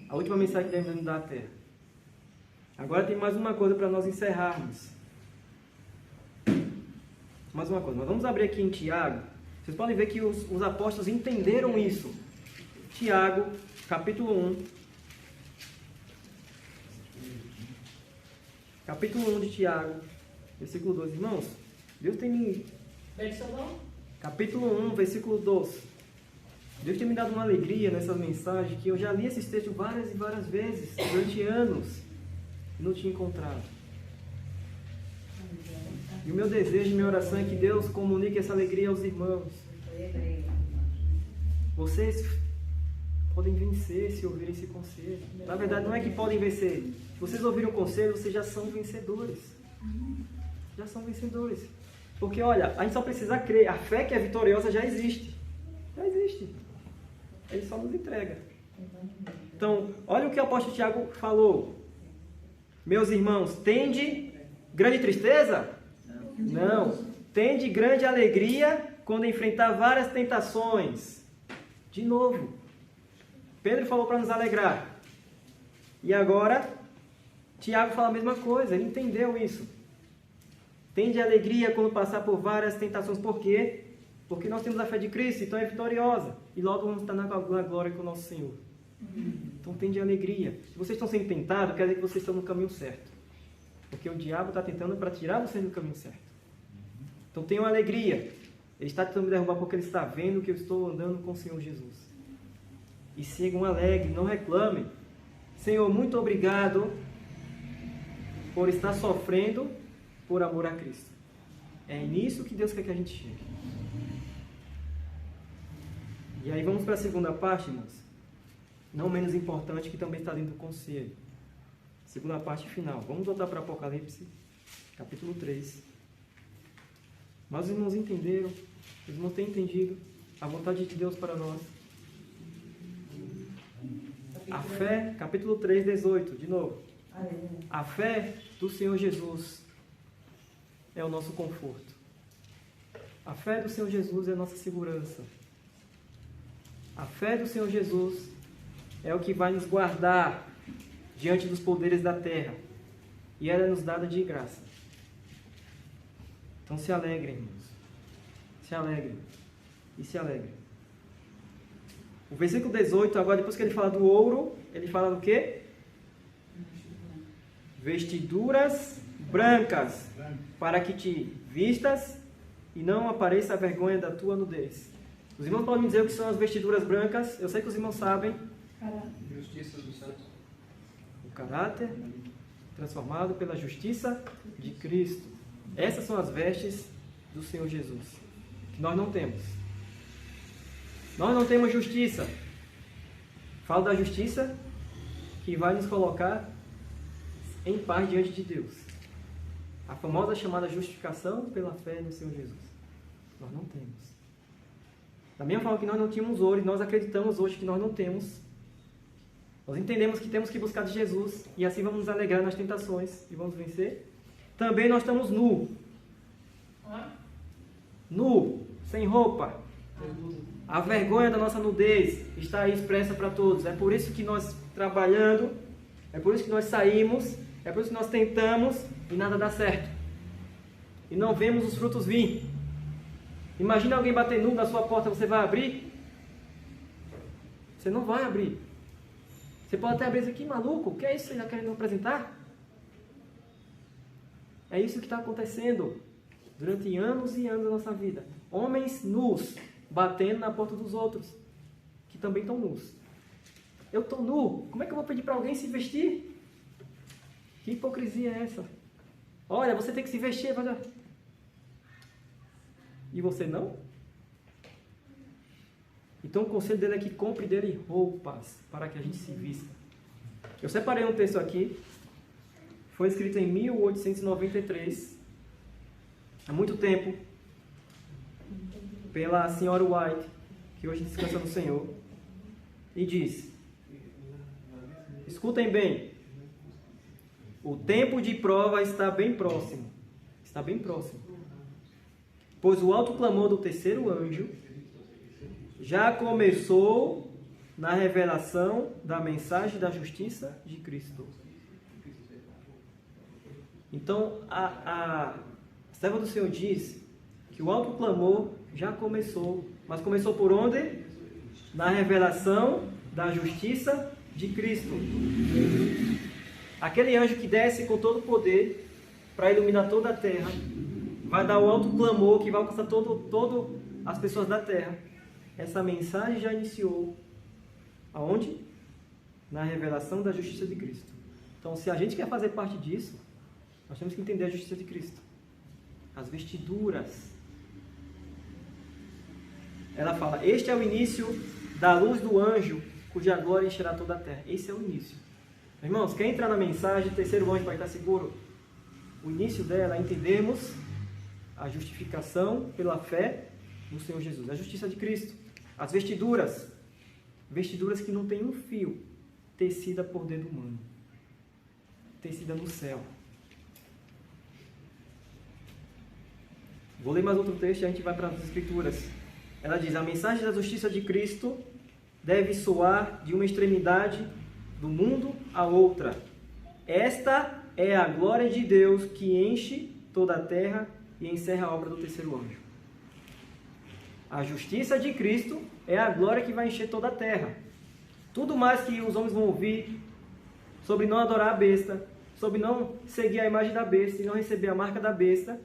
A: A última mensagem que devemos dar à terra. Agora tem mais uma coisa para nós encerrarmos. Mais uma coisa. Nós vamos abrir aqui em Tiago. Vocês podem ver que os apóstolos entenderam isso. Tiago, capítulo 1. Capítulo 1 de Tiago, versículo 12. Irmãos, Deus tem me... Capítulo 1, versículo 12. Deus tem me dado uma alegria nessa mensagem que eu já li esses textos várias e várias vezes, durante anos, e não tinha encontrado. E o meu desejo e minha oração é que Deus comunique essa alegria aos irmãos. Vocês podem vencer se ouvirem esse conselho. Na verdade, não é que podem vencer. Se vocês ouvirem o conselho, vocês já são vencedores. Já são vencedores. Porque, olha, a gente só precisa crer. A fé que é vitoriosa já existe. Já existe. Ele só nos entrega. Então, olha o que o apóstolo Tiago falou. Meus irmãos, tende grande tristeza? Não. Tende grande alegria quando enfrentar várias tentações. De novo. Pedro falou para nos alegrar. E agora, Tiago fala a mesma coisa. Ele entendeu isso. Tende alegria quando passar por várias tentações. Por quê? Porque nós temos a fé de Cristo, então é vitoriosa. E logo vamos estar na glória com o nosso Senhor. Então tende alegria. Se vocês estão sendo tentados, quer dizer que vocês estão no caminho certo. Porque o diabo está tentando para tirar vocês do caminho certo. Então tenham alegria. Ele está tentando me derrubar porque ele está vendo que eu estou andando com o Senhor Jesus. E sigam alegre, não reclamem. Senhor, muito obrigado por estar sofrendo por amor a Cristo. É nisso que Deus quer que a gente chegue. E aí vamos para a segunda parte, irmãos. Não menos importante, que também está dentro do conselho. Segunda parte final. Vamos voltar para Apocalipse, capítulo 3. Mas os irmãos entenderam, os irmãos têm entendido a vontade de Deus para nós. A fé, capítulo 3, 18, de novo. A fé do Senhor Jesus é o nosso conforto. A fé do Senhor Jesus é a nossa segurança. A fé do Senhor Jesus é o que vai nos guardar diante dos poderes da terra. E ela é nos dada de graça. Então se alegrem, irmãos. Se alegrem. E se alegrem. O versículo 18, agora depois que ele fala do ouro, ele fala do quê? Vestiduras brancas, para que te vistas e não apareça a vergonha da tua nudez. Os irmãos podem me dizer o que são as vestiduras brancas? Eu sei que os irmãos sabem.
C: Justiça dos santos.
A: O caráter transformado pela justiça de Cristo. Essas são as vestes do Senhor Jesus, que nós não temos. Nós não temos justiça. Falo da justiça que vai nos colocar em paz diante de Deus. A famosa chamada justificação pela fé no Senhor Jesus. Nós não temos. Da mesma forma que nós não tínhamos ouro, e nós acreditamos hoje que nós não temos. Nós entendemos que temos que buscar de Jesus, e assim vamos nos alegrar nas tentações e vamos vencer. Também nós estamos nu. Nu, sem roupa. A vergonha da nossa nudez está aí expressa para todos. É por isso que nós trabalhando, é por isso que nós saímos, é por isso que nós tentamos e nada dá certo. E não vemos os frutos vir. Imagina alguém bater nu na sua porta, você vai abrir? Você não vai abrir. Você pode até abrir isso aqui, maluco, o que é isso que você está querendo apresentar? É isso que está acontecendo durante anos e anos da nossa vida. Homens nus, batendo na porta dos outros, que também estão nus. Eu estou nu, como é que eu vou pedir para alguém se vestir? Que hipocrisia é essa? Olha, você tem que se vestir. E você não? Então o conselho dele é que compre dele roupas para que a gente se vista. Eu separei um texto aqui. Foi escrito em 1893. Há muito tempo. Pela senhora White, que hoje descansa no Senhor. E diz: escutem bem. O tempo de prova está bem próximo. Está bem próximo. Pois o alto clamor do terceiro anjo já começou na revelação da mensagem da justiça de Cristo. Então, a serva do Senhor diz que o alto clamor já começou. Mas começou por onde? Na revelação da justiça de Cristo. Aquele anjo que desce com todo o poder para iluminar toda a terra, vai dar o alto clamor que vai alcançar todas as pessoas da terra. Essa mensagem já iniciou. Aonde? Na revelação da justiça de Cristo. Então, se a gente quer fazer parte disso, nós temos que entender a justiça de Cristo. As vestiduras. Ela fala: este é o início da luz do anjo, cuja glória encherá toda a terra. Esse é o início. Irmãos, quem entrar na mensagem, terceiro anjo vai estar seguro. O início dela é entendermos a justificação pela fé no Senhor Jesus. A justiça de Cristo. As vestiduras. Vestiduras que não tem um fio tecida por dedo humano. Tecida no céu. Vou ler mais outro texto e a gente vai para as Escrituras. Ela diz: a mensagem da justiça de Cristo deve soar de uma extremidade do mundo a outra. Esta é a glória de Deus que enche toda a terra e encerra a obra do terceiro anjo. A justiça de Cristo é a glória que vai encher toda a terra. Tudo mais que os homens vão ouvir sobre não adorar a besta, sobre não seguir a imagem da besta e não receber a marca da besta,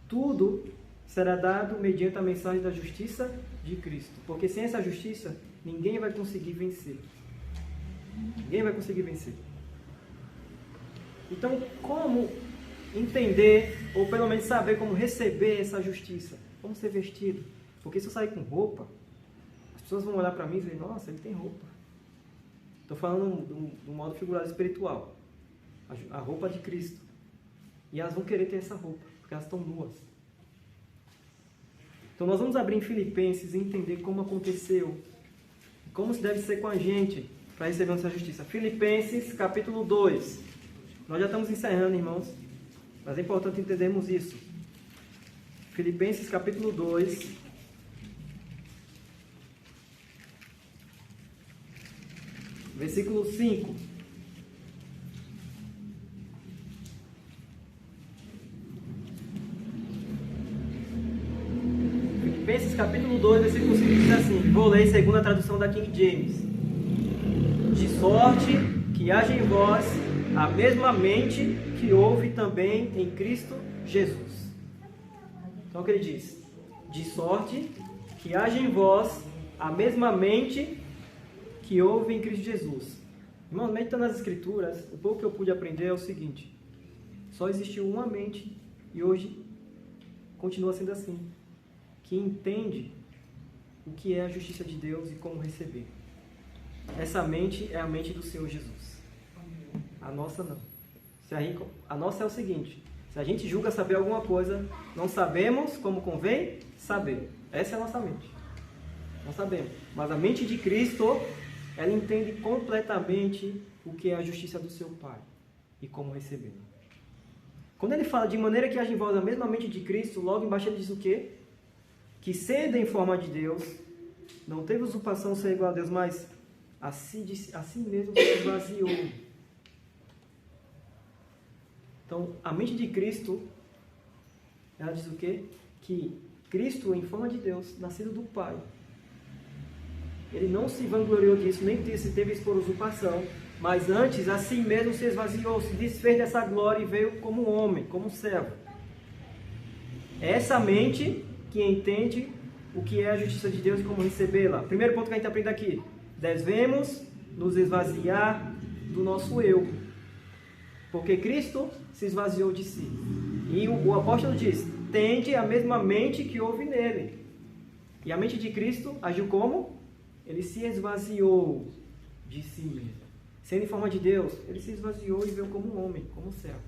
A: tudo será dado mediante a mensagem da justiça de Cristo. Porque sem essa justiça, ninguém vai conseguir vencer. Ninguém vai conseguir vencer. Então, como entender, ou pelo menos saber como receber essa justiça? Como ser vestido? Porque se eu sair com roupa, as pessoas vão olhar para mim e dizer: nossa, ele tem roupa. Estou falando de um modo figurado espiritual. A roupa de Cristo. E elas vão querer ter essa roupa. porque elas estão nuas. Então nós vamos abrir em Filipenses e entender como aconteceu, como se deve ser com a gente para receber essa justiça. Filipenses capítulo 2. Nós já estamos encerrando, irmãos, mas é importante entendermos isso. Filipenses capítulo 2. Versículo 5. Filipenses capítulo 2, versículo 5 diz assim, vou ler segundo a tradução da King James. De sorte que haja em vós a mesma mente que houve também em Cristo Jesus. Então o que ele diz? De sorte que haja em vós a mesma mente que houve em Cristo Jesus. Irmãos, meditando nas Escrituras, o pouco que eu pude aprender é o seguinte: só existiu uma mente, e hoje continua sendo assim, que entende o que é a justiça de Deus e como receber. Essa mente é a mente do Senhor Jesus. A nossa não. A nossa é o seguinte: se a gente julga saber alguma coisa, não sabemos como convém saber. Essa é a nossa mente. Não sabemos. Mas a mente de Cristo, ela entende completamente o que é a justiça do seu Pai e como receber. Quando ele fala de maneira que haja em vós a mesma mente de Cristo, logo embaixo ele diz o quê? Que sendo em forma de Deus, não teve usurpação ser igual a Deus, mas assim mesmo se esvaziou. Então, a mente de Cristo, ela diz o quê? Que Cristo, em forma de Deus, nascido do Pai, ele não se vangloriou disso, nem teve isso por usurpação, mas antes, assim mesmo se esvaziou, se desfez dessa glória e veio como homem, como servo. É essa mente que entende o que é a justiça de Deus e como recebê-la. Primeiro ponto que a gente aprende aqui: devemos nos esvaziar do nosso eu, porque Cristo se esvaziou de si. E o apóstolo diz: tende a mesma mente que houve nele. E a mente de Cristo agiu como? Ele se esvaziou de si mesmo. Sendo em forma de Deus, ele se esvaziou e veio como um homem, como um servo.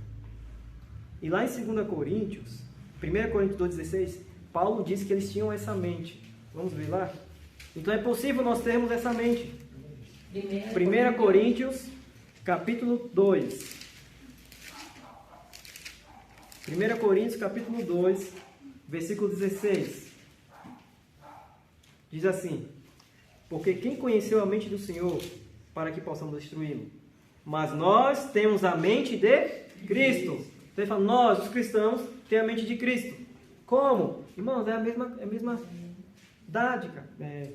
A: E lá em 2 Coríntios, 1 Coríntios 2,16, Paulo diz que eles tinham essa mente. Vamos ver lá? Então é possível nós termos essa mente. 1 Coríntios, capítulo 2. 1 Coríntios, capítulo 2, versículo 16. Diz assim: porque quem conheceu a mente do Senhor para que possamos destruí-lo? Mas nós temos a mente de Cristo. Então ele fala, nós, os cristãos, temos a mente de Cristo. Como? Irmãos, é a mesma dádica.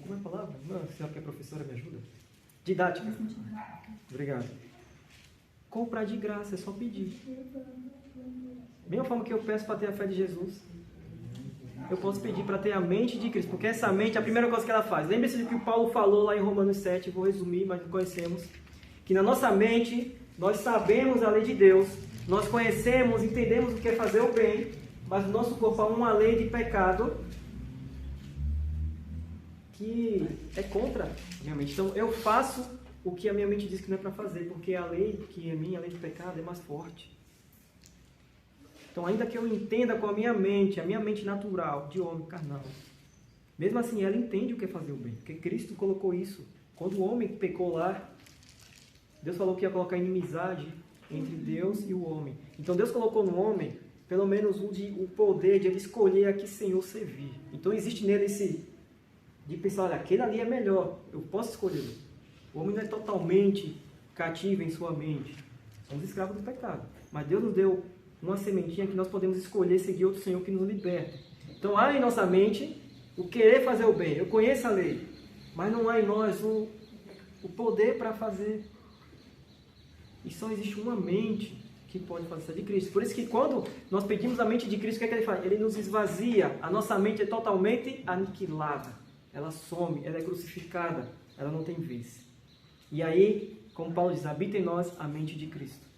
A: Como é a palavra? Irmã, a senhora que é professora, me ajuda? Didática. Obrigado. Comprar de graça, é só pedir. Mesma forma que eu peço para ter a fé de Jesus, eu posso pedir para ter a mente de Cristo, porque essa mente é a primeira coisa que ela faz. Lembre-se do que o Paulo falou lá em Romanos 7, vou resumir, mas conhecemos, que na nossa mente nós sabemos a lei de Deus, nós conhecemos, entendemos o que é fazer o bem, mas no nosso corpo há uma lei de pecado que é contra a minha mente. Então eu faço o que a minha mente diz que não é para fazer, porque a lei que é minha, a lei de pecado, é mais forte. Então, ainda que eu entenda com a minha mente natural, de homem carnal, mesmo assim ela entende o que é fazer o bem, porque Cristo colocou isso. Quando o homem pecou lá, Deus falou que ia colocar inimizade entre Deus e o homem. Então Deus colocou no homem, pelo menos o poder de ele escolher a que Senhor servir. Então existe nele esse, de pensar, olha, aquele ali é melhor, eu posso escolher. O homem não é totalmente cativo em sua mente. Somos escravos do pecado. Mas Deus nos deu uma sementinha que nós podemos escolher seguir outro Senhor que nos liberta. Então há em nossa mente o querer fazer o bem. Eu conheço a lei, mas não há em nós o poder para fazer. E só existe uma mente que pode fazer isso de Cristo. Por isso que quando nós pedimos a mente de Cristo, o que é que ele faz? Ele nos esvazia. A nossa mente é totalmente aniquilada. Ela some, ela é crucificada, ela não tem vez. E aí, como Paulo diz, habita em nós a mente de Cristo.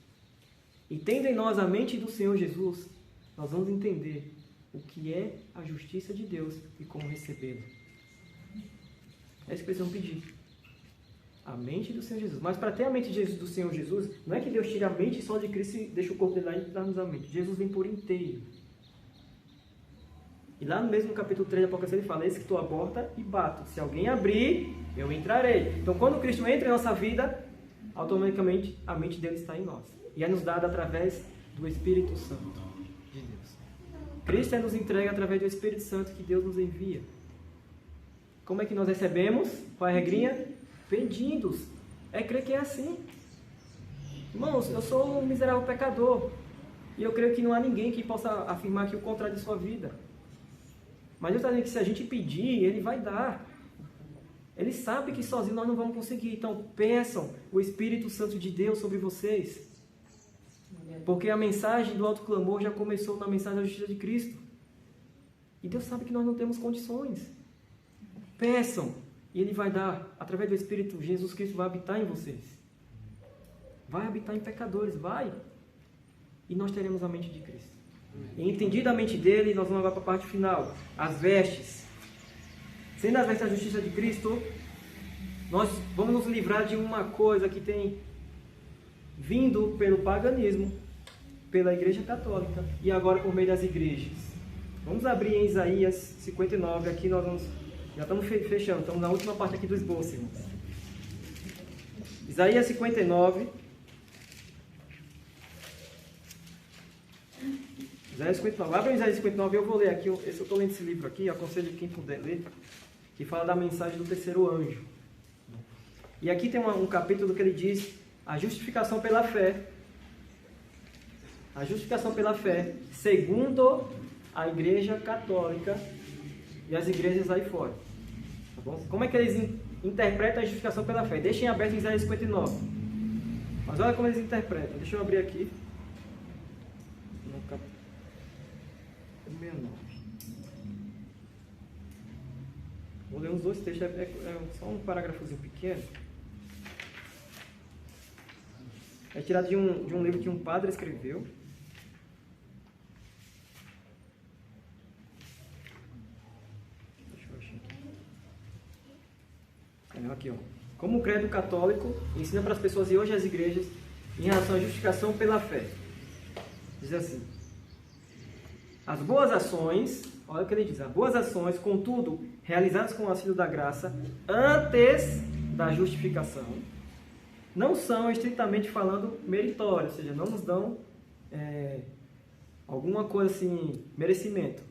A: E tendo em nós a mente do Senhor Jesus, nós vamos entender o que é a justiça de Deus e como recebê-la. É isso que precisamos pedir. A mente do Senhor Jesus. Mas para ter a mente do Senhor Jesus, não é que Deus tire a mente só de Cristo e deixa o corpo dele lá e dá-nos a mente. Jesus vem por inteiro. E lá no mesmo capítulo 3 do Apocalipse ele fala: eis que estou à porta e bato. Se alguém abrir, eu entrarei. Então quando Cristo entra em nossa vida, automaticamente a mente dele está em nós. E é nos dada através do Espírito Santo de Deus. Cristo é nos entregue através do Espírito Santo que Deus nos envia. Como é que nós recebemos? Qual é a regrinha? Pedindo. É crer que é assim. Irmãos, eu sou um miserável pecador. E eu creio que não há ninguém que possa afirmar aqui o contrário de sua vida. Mas Deus está dizendo que se a gente pedir, Ele vai dar. Ele sabe que sozinho nós não vamos conseguir. Então peçam o Espírito Santo de Deus sobre vocês. Porque a mensagem do alto clamor já começou na mensagem da justiça de Cristo. E Deus sabe que nós não temos condições. Peçam. E Ele vai dar, através do Espírito, Jesus Cristo vai habitar em vocês. Vai habitar em pecadores, vai. E nós teremos a mente de Cristo. E entendido a mente dele, nós vamos agora para a parte final. As vestes. Sendo as vestes da justiça de Cristo, nós vamos nos livrar de uma coisa que tem vindo pelo paganismo, pela Igreja Católica e agora por meio das igrejas. Vamos abrir em Isaías 59. Aqui nós vamos... Já estamos fechando, estamos na última parte aqui do esboço, irmãos. Isaías 59. Isaías 59. Abre Isaías 59, eu vou ler aqui. Eu estou lendo esse livro aqui, aconselho quem puder ler, que fala da mensagem do terceiro anjo. E aqui tem um capítulo que ele diz a justificação pela fé. A justificação pela fé, segundo a Igreja Católica e as igrejas aí fora. Tá bom? Como é que eles interpretam a justificação pela fé? Deixem aberto em Isaías 59. Mas olha como eles interpretam. Deixa eu abrir aqui. No capítulo 69. Vou ler uns dois textos. É só um parágrafozinho pequeno. É tirado de um livro que um padre escreveu. Deixa eu achar aqui. Aqui, ó. Como o credo católico ensina para as pessoas e hoje as igrejas em relação à justificação pela fé. Diz assim: as boas ações, olha o que ele diz, as boas ações, contudo, realizadas com o auxílio da graça, antes da justificação, não são, estritamente falando, meritórias, ou seja, não nos dão alguma coisa assim, merecimento.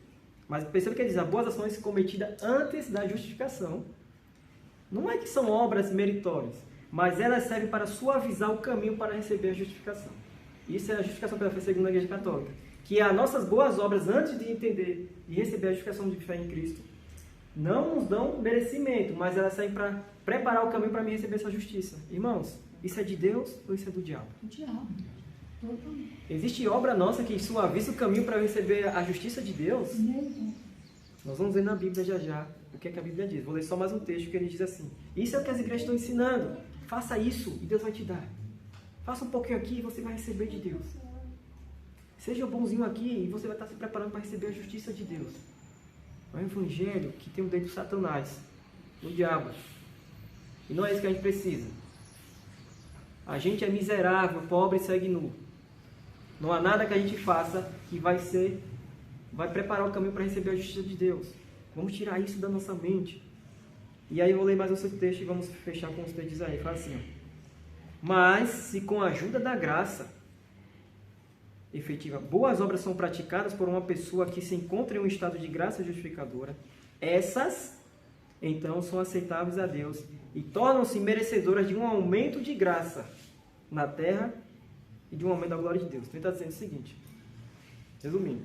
A: Mas perceba que ele diz, as boas ações cometidas antes da justificação, não é que são obras meritórias, mas elas servem para suavizar o caminho para receber a justificação. Isso é a justificação pela fé segundo a Igreja Católica. Que as nossas boas obras, antes de entender e receber a justificação de fé em Cristo, não nos dão merecimento, mas elas servem para preparar o caminho para mim receber essa justiça. Irmãos, isso é de Deus ou isso é do diabo?
B: O diabo. Totalmente.
A: Existe obra nossa que suaviza o caminho para receber a justiça de Deus?
B: Mesmo.
A: Nós vamos ver na Bíblia já o que é que a Bíblia diz. Vou ler só mais um texto que ele diz assim: isso é o que as igrejas estão ensinando. Faça isso e Deus vai te dar. Faça um pouquinho aqui e você vai receber de Deus. Seja bonzinho aqui e você vai estar se preparando para receber a justiça de Deus. É um evangelho que tem o dedo de Satanás, do diabo. E não é isso que a gente precisa. A gente é miserável, pobre e segue nu. Não há nada que a gente faça que vai preparar o caminho para receber a justiça de Deus. Vamos tirar isso da nossa mente. E aí eu vou ler mais um texto e vamos fechar com os textos aí. Fala assim, ó. Mas se com a ajuda da graça efetiva, boas obras são praticadas por uma pessoa que se encontra em um estado de graça justificadora, essas, então, são aceitáveis a Deus e tornam-se merecedoras de um aumento de graça na terra e de um aumento da glória de Deus. Então, ele está dizendo o seguinte, resumindo,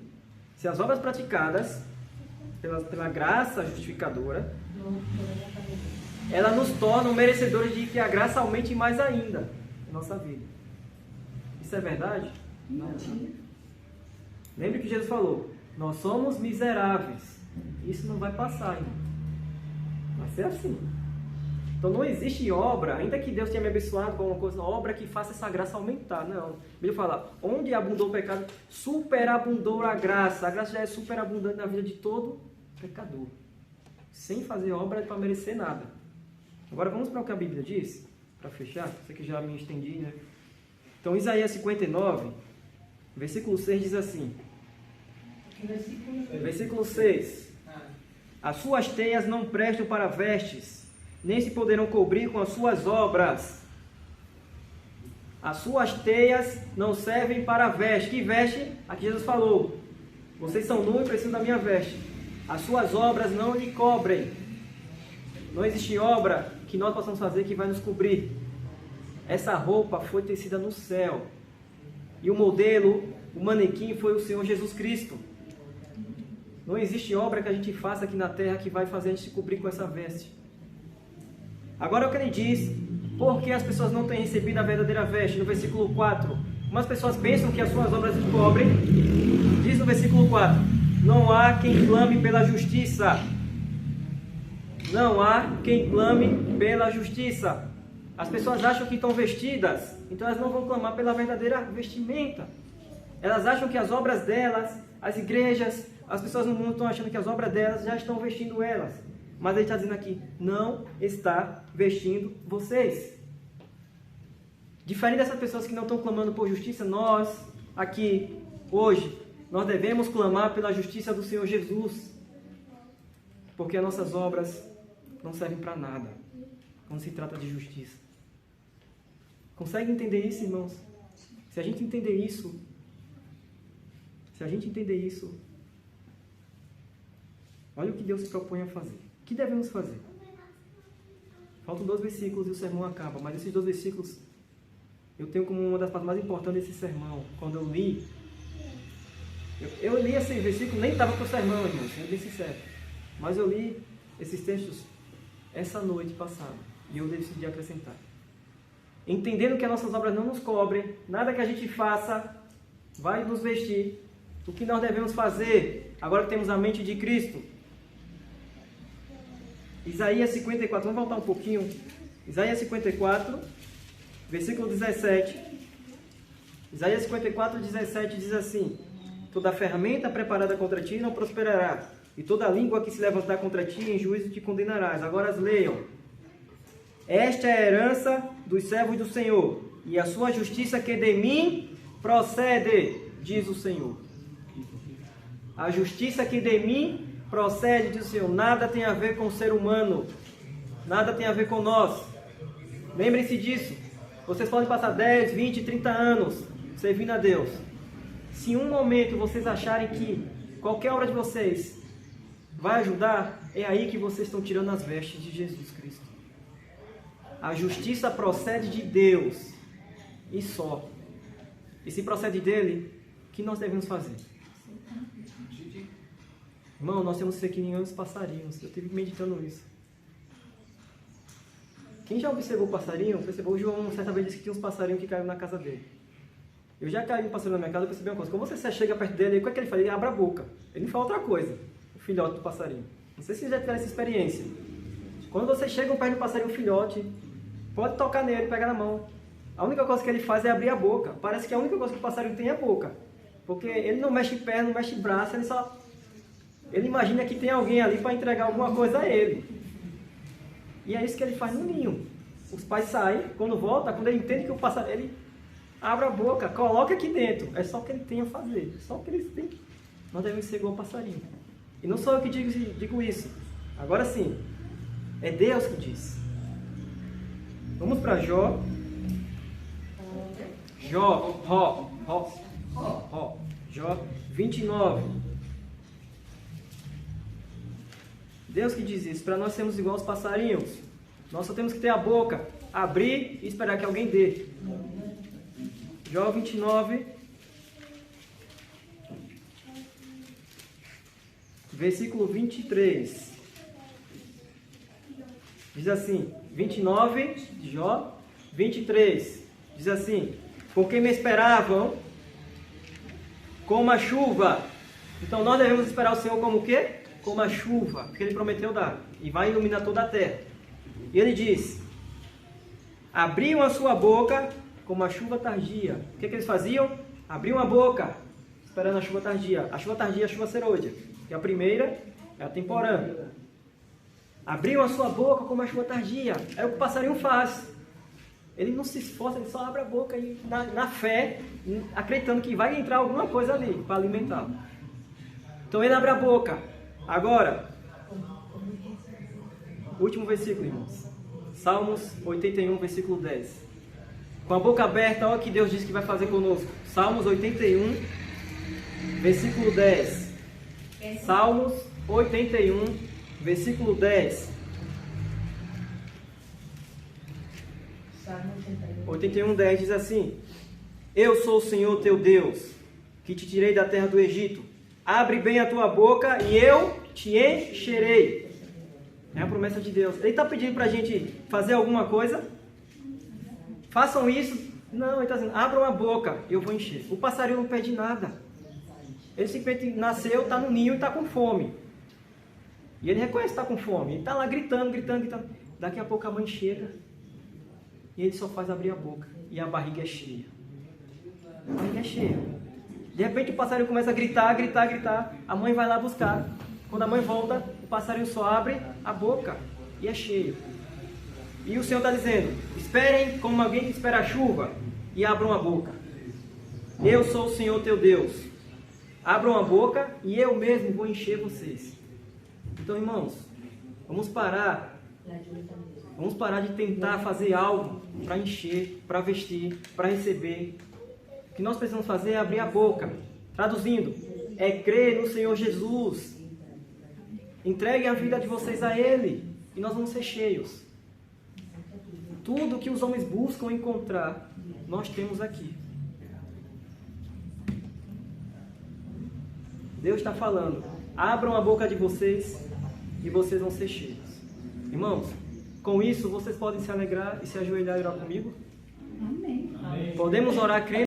A: se as obras praticadas pela graça justificadora, elas nos tornam merecedores de que a graça aumente mais ainda em nossa vida. Isso é verdade? Não. Lembre que Jesus falou, nós somos miseráveis. Isso não vai passar ainda. Vai ser assim. Então não existe obra, ainda que Deus tenha me abençoado com alguma coisa, obra que faça essa graça aumentar. Não. Ele fala, onde abundou o pecado, superabundou a graça. A graça já é superabundante na vida de todo pecador. Sem fazer obra para merecer nada. Agora vamos para o que a Bíblia diz, para fechar. Sei que já me estendi, né? Então Isaías 59, versículo 6 diz assim: Versículo 6. As suas teias não prestam para vestes, nem se poderão cobrir com as suas obras. As suas teias não servem para veste. Que veste? Aqui Jesus falou: vocês são nus e precisam da minha veste. As suas obras não lhe cobrem. Não existe obra que nós possamos fazer que vai nos cobrir. Essa roupa foi tecida no céu. E o modelo, o manequim, foi o Senhor Jesus Cristo. Não existe obra que a gente faça aqui na terra que vai fazer a gente se cobrir com essa veste. Agora é o que ele diz: por que as pessoas não têm recebido a verdadeira veste? No versículo 4. Umas pessoas pensam que as suas obras lhe cobrem. Diz no versículo 4: não há quem clame pela justiça. Não há quem clame pela justiça. As pessoas acham que estão vestidas, então elas não vão clamar pela verdadeira vestimenta. Elas acham que as obras delas, as igrejas, as pessoas no mundo estão achando que as obras delas já estão vestindo elas. Mas ele está dizendo aqui: não está vestindo vocês. Diferente dessas pessoas que não estão clamando por justiça, nós, aqui, hoje, nós devemos clamar pela justiça do Senhor Jesus. Porque as nossas obras não servem para nada quando se trata de justiça. Consegue entender isso, irmãos? Se a gente entender isso, olha o que Deus se propõe a fazer. O que devemos fazer? Faltam 2 versículos e o sermão acaba, mas esses 2 versículos eu tenho como uma das partes mais importantes desse sermão. Quando eu li, eu li esse versículo, nem estava para o sermão, irmãos, sendo bem sincero. Mas eu li esses textos essa noite passada e eu decidi acrescentar. Entendendo que as nossas obras não nos cobrem, nada que a gente faça vai nos vestir. O que nós devemos fazer, agora que temos a mente de Cristo? Isaías 54, vamos voltar um pouquinho. Isaías 54, versículo 17. Isaías 54, 17 diz assim: toda ferramenta preparada contra ti não prosperará, e toda língua que se levantar contra ti em juízo te condenarás. Agora as leiam. Esta é a herança dos servos do Senhor, e a sua justiça que de mim procede, diz o Senhor. A justiça que de mim procede, diz o Senhor. Nada tem a ver com o ser humano, nada tem a ver com nós. Lembrem-se disso. Vocês podem passar 10, 20, 30 anos servindo a Deus. Se em um momento vocês acharem que qualquer obra de vocês vai ajudar, é aí que vocês estão tirando as vestes de Jesus Cristo. A justiça procede de Deus e só. E se procede dele, o que nós devemos fazer? Irmão, nós temos que ser que nem os passarinhos. Eu estive meditando isso. Quem já observou o passarinho, percebeu? O João certa vez disse que tinha uns passarinhos que caíram na casa dele. Eu já caí um passarinho na minha casa e percebi uma coisa. Quando você chega perto dele, o que é que ele faz? Ele abre a boca. Ele não fala outra coisa. O filhote do passarinho. Não sei se vocês já tiveram essa experiência. Quando você chega perto do passarinho, o filhote, pode tocar nele, pegar na mão. A única coisa que ele faz é abrir a boca. Parece que a única coisa que o passarinho tem é a boca. Porque ele não mexe perna, não mexe braço, ele imagina que tem alguém ali para entregar alguma coisa a ele. E é isso que ele faz no ninho. Os pais saem, quando volta, quando ele entende que o passarinho, ele abre a boca, coloca aqui dentro. É só o que ele tem a fazer. É só o que eles têm. Nós devemos ser igual ao passarinho. E não sou eu que digo isso. Agora sim, é Deus que diz. Vamos para Jó. Jó 29. Deus que diz isso, para nós sermos igual aos passarinhos. Nós só temos que ter a boca, abrir e esperar que alguém dê. Jó 29, versículo 23. Diz assim, 29 de Jó, 23. Diz assim: porque me esperavam como a chuva. Então nós devemos esperar o Senhor como o quê? Como a chuva, porque Ele prometeu dar. E vai iluminar toda a terra. E Ele diz: abriam a sua boca como a chuva tardia. O que eles faziam? Abriam a boca, esperando a chuva tardia. A chuva tardia é a chuva serôdia. E a primeira é a temporã. Abriam a sua boca como a chuva tardia. É o que o passarinho faz. Ele não se esforça, ele só abre a boca e, na fé, acreditando que vai entrar alguma coisa ali para alimentá-lo. Então ele abre a boca. Agora, último versículo, irmãos. Salmos 81, versículo 10. Com a boca aberta, olha o que Deus disse que vai fazer conosco. Salmos 81, versículo 10. Salmos 81, versículo 10. 81, 10 diz assim: Eu sou o Senhor teu Deus, que te tirei da terra do Egito. Abre bem a tua boca e eu te encherei. É a promessa de Deus. Ele está pedindo para a gente fazer alguma coisa? Façam isso. Não, ele está dizendo, abram a boca e eu vou encher. O passarinho não pede nada. Ele simplesmente nasceu, está no ninho e está com fome. E ele reconhece que está com fome. Ele está lá gritando, gritando, gritando. Daqui a pouco a mãe chega e ele só faz abrir a boca. E a barriga é cheia. A barriga é cheia. De repente o passarinho começa a gritar, gritar, gritar. A mãe vai lá buscar. Quando a mãe volta, o passarinho só abre a boca e é cheio. E o Senhor está dizendo, esperem como alguém que espera a chuva e abram a boca. Eu sou o Senhor teu Deus. Abram a boca e eu mesmo vou encher vocês. Então, irmãos, vamos parar de tentar fazer algo para encher, para vestir, para receber. O que nós precisamos fazer é abrir a boca. Traduzindo, é crer no Senhor Jesus. Entreguem a vida de vocês a Ele e nós vamos ser cheios. Tudo que os homens buscam encontrar, nós temos aqui. Deus está falando, abram a boca de vocês e vocês vão ser cheios. Irmãos, com isso vocês podem se alegrar e se ajoelhar e orar comigo?
B: Amém.
A: Podemos orar crendo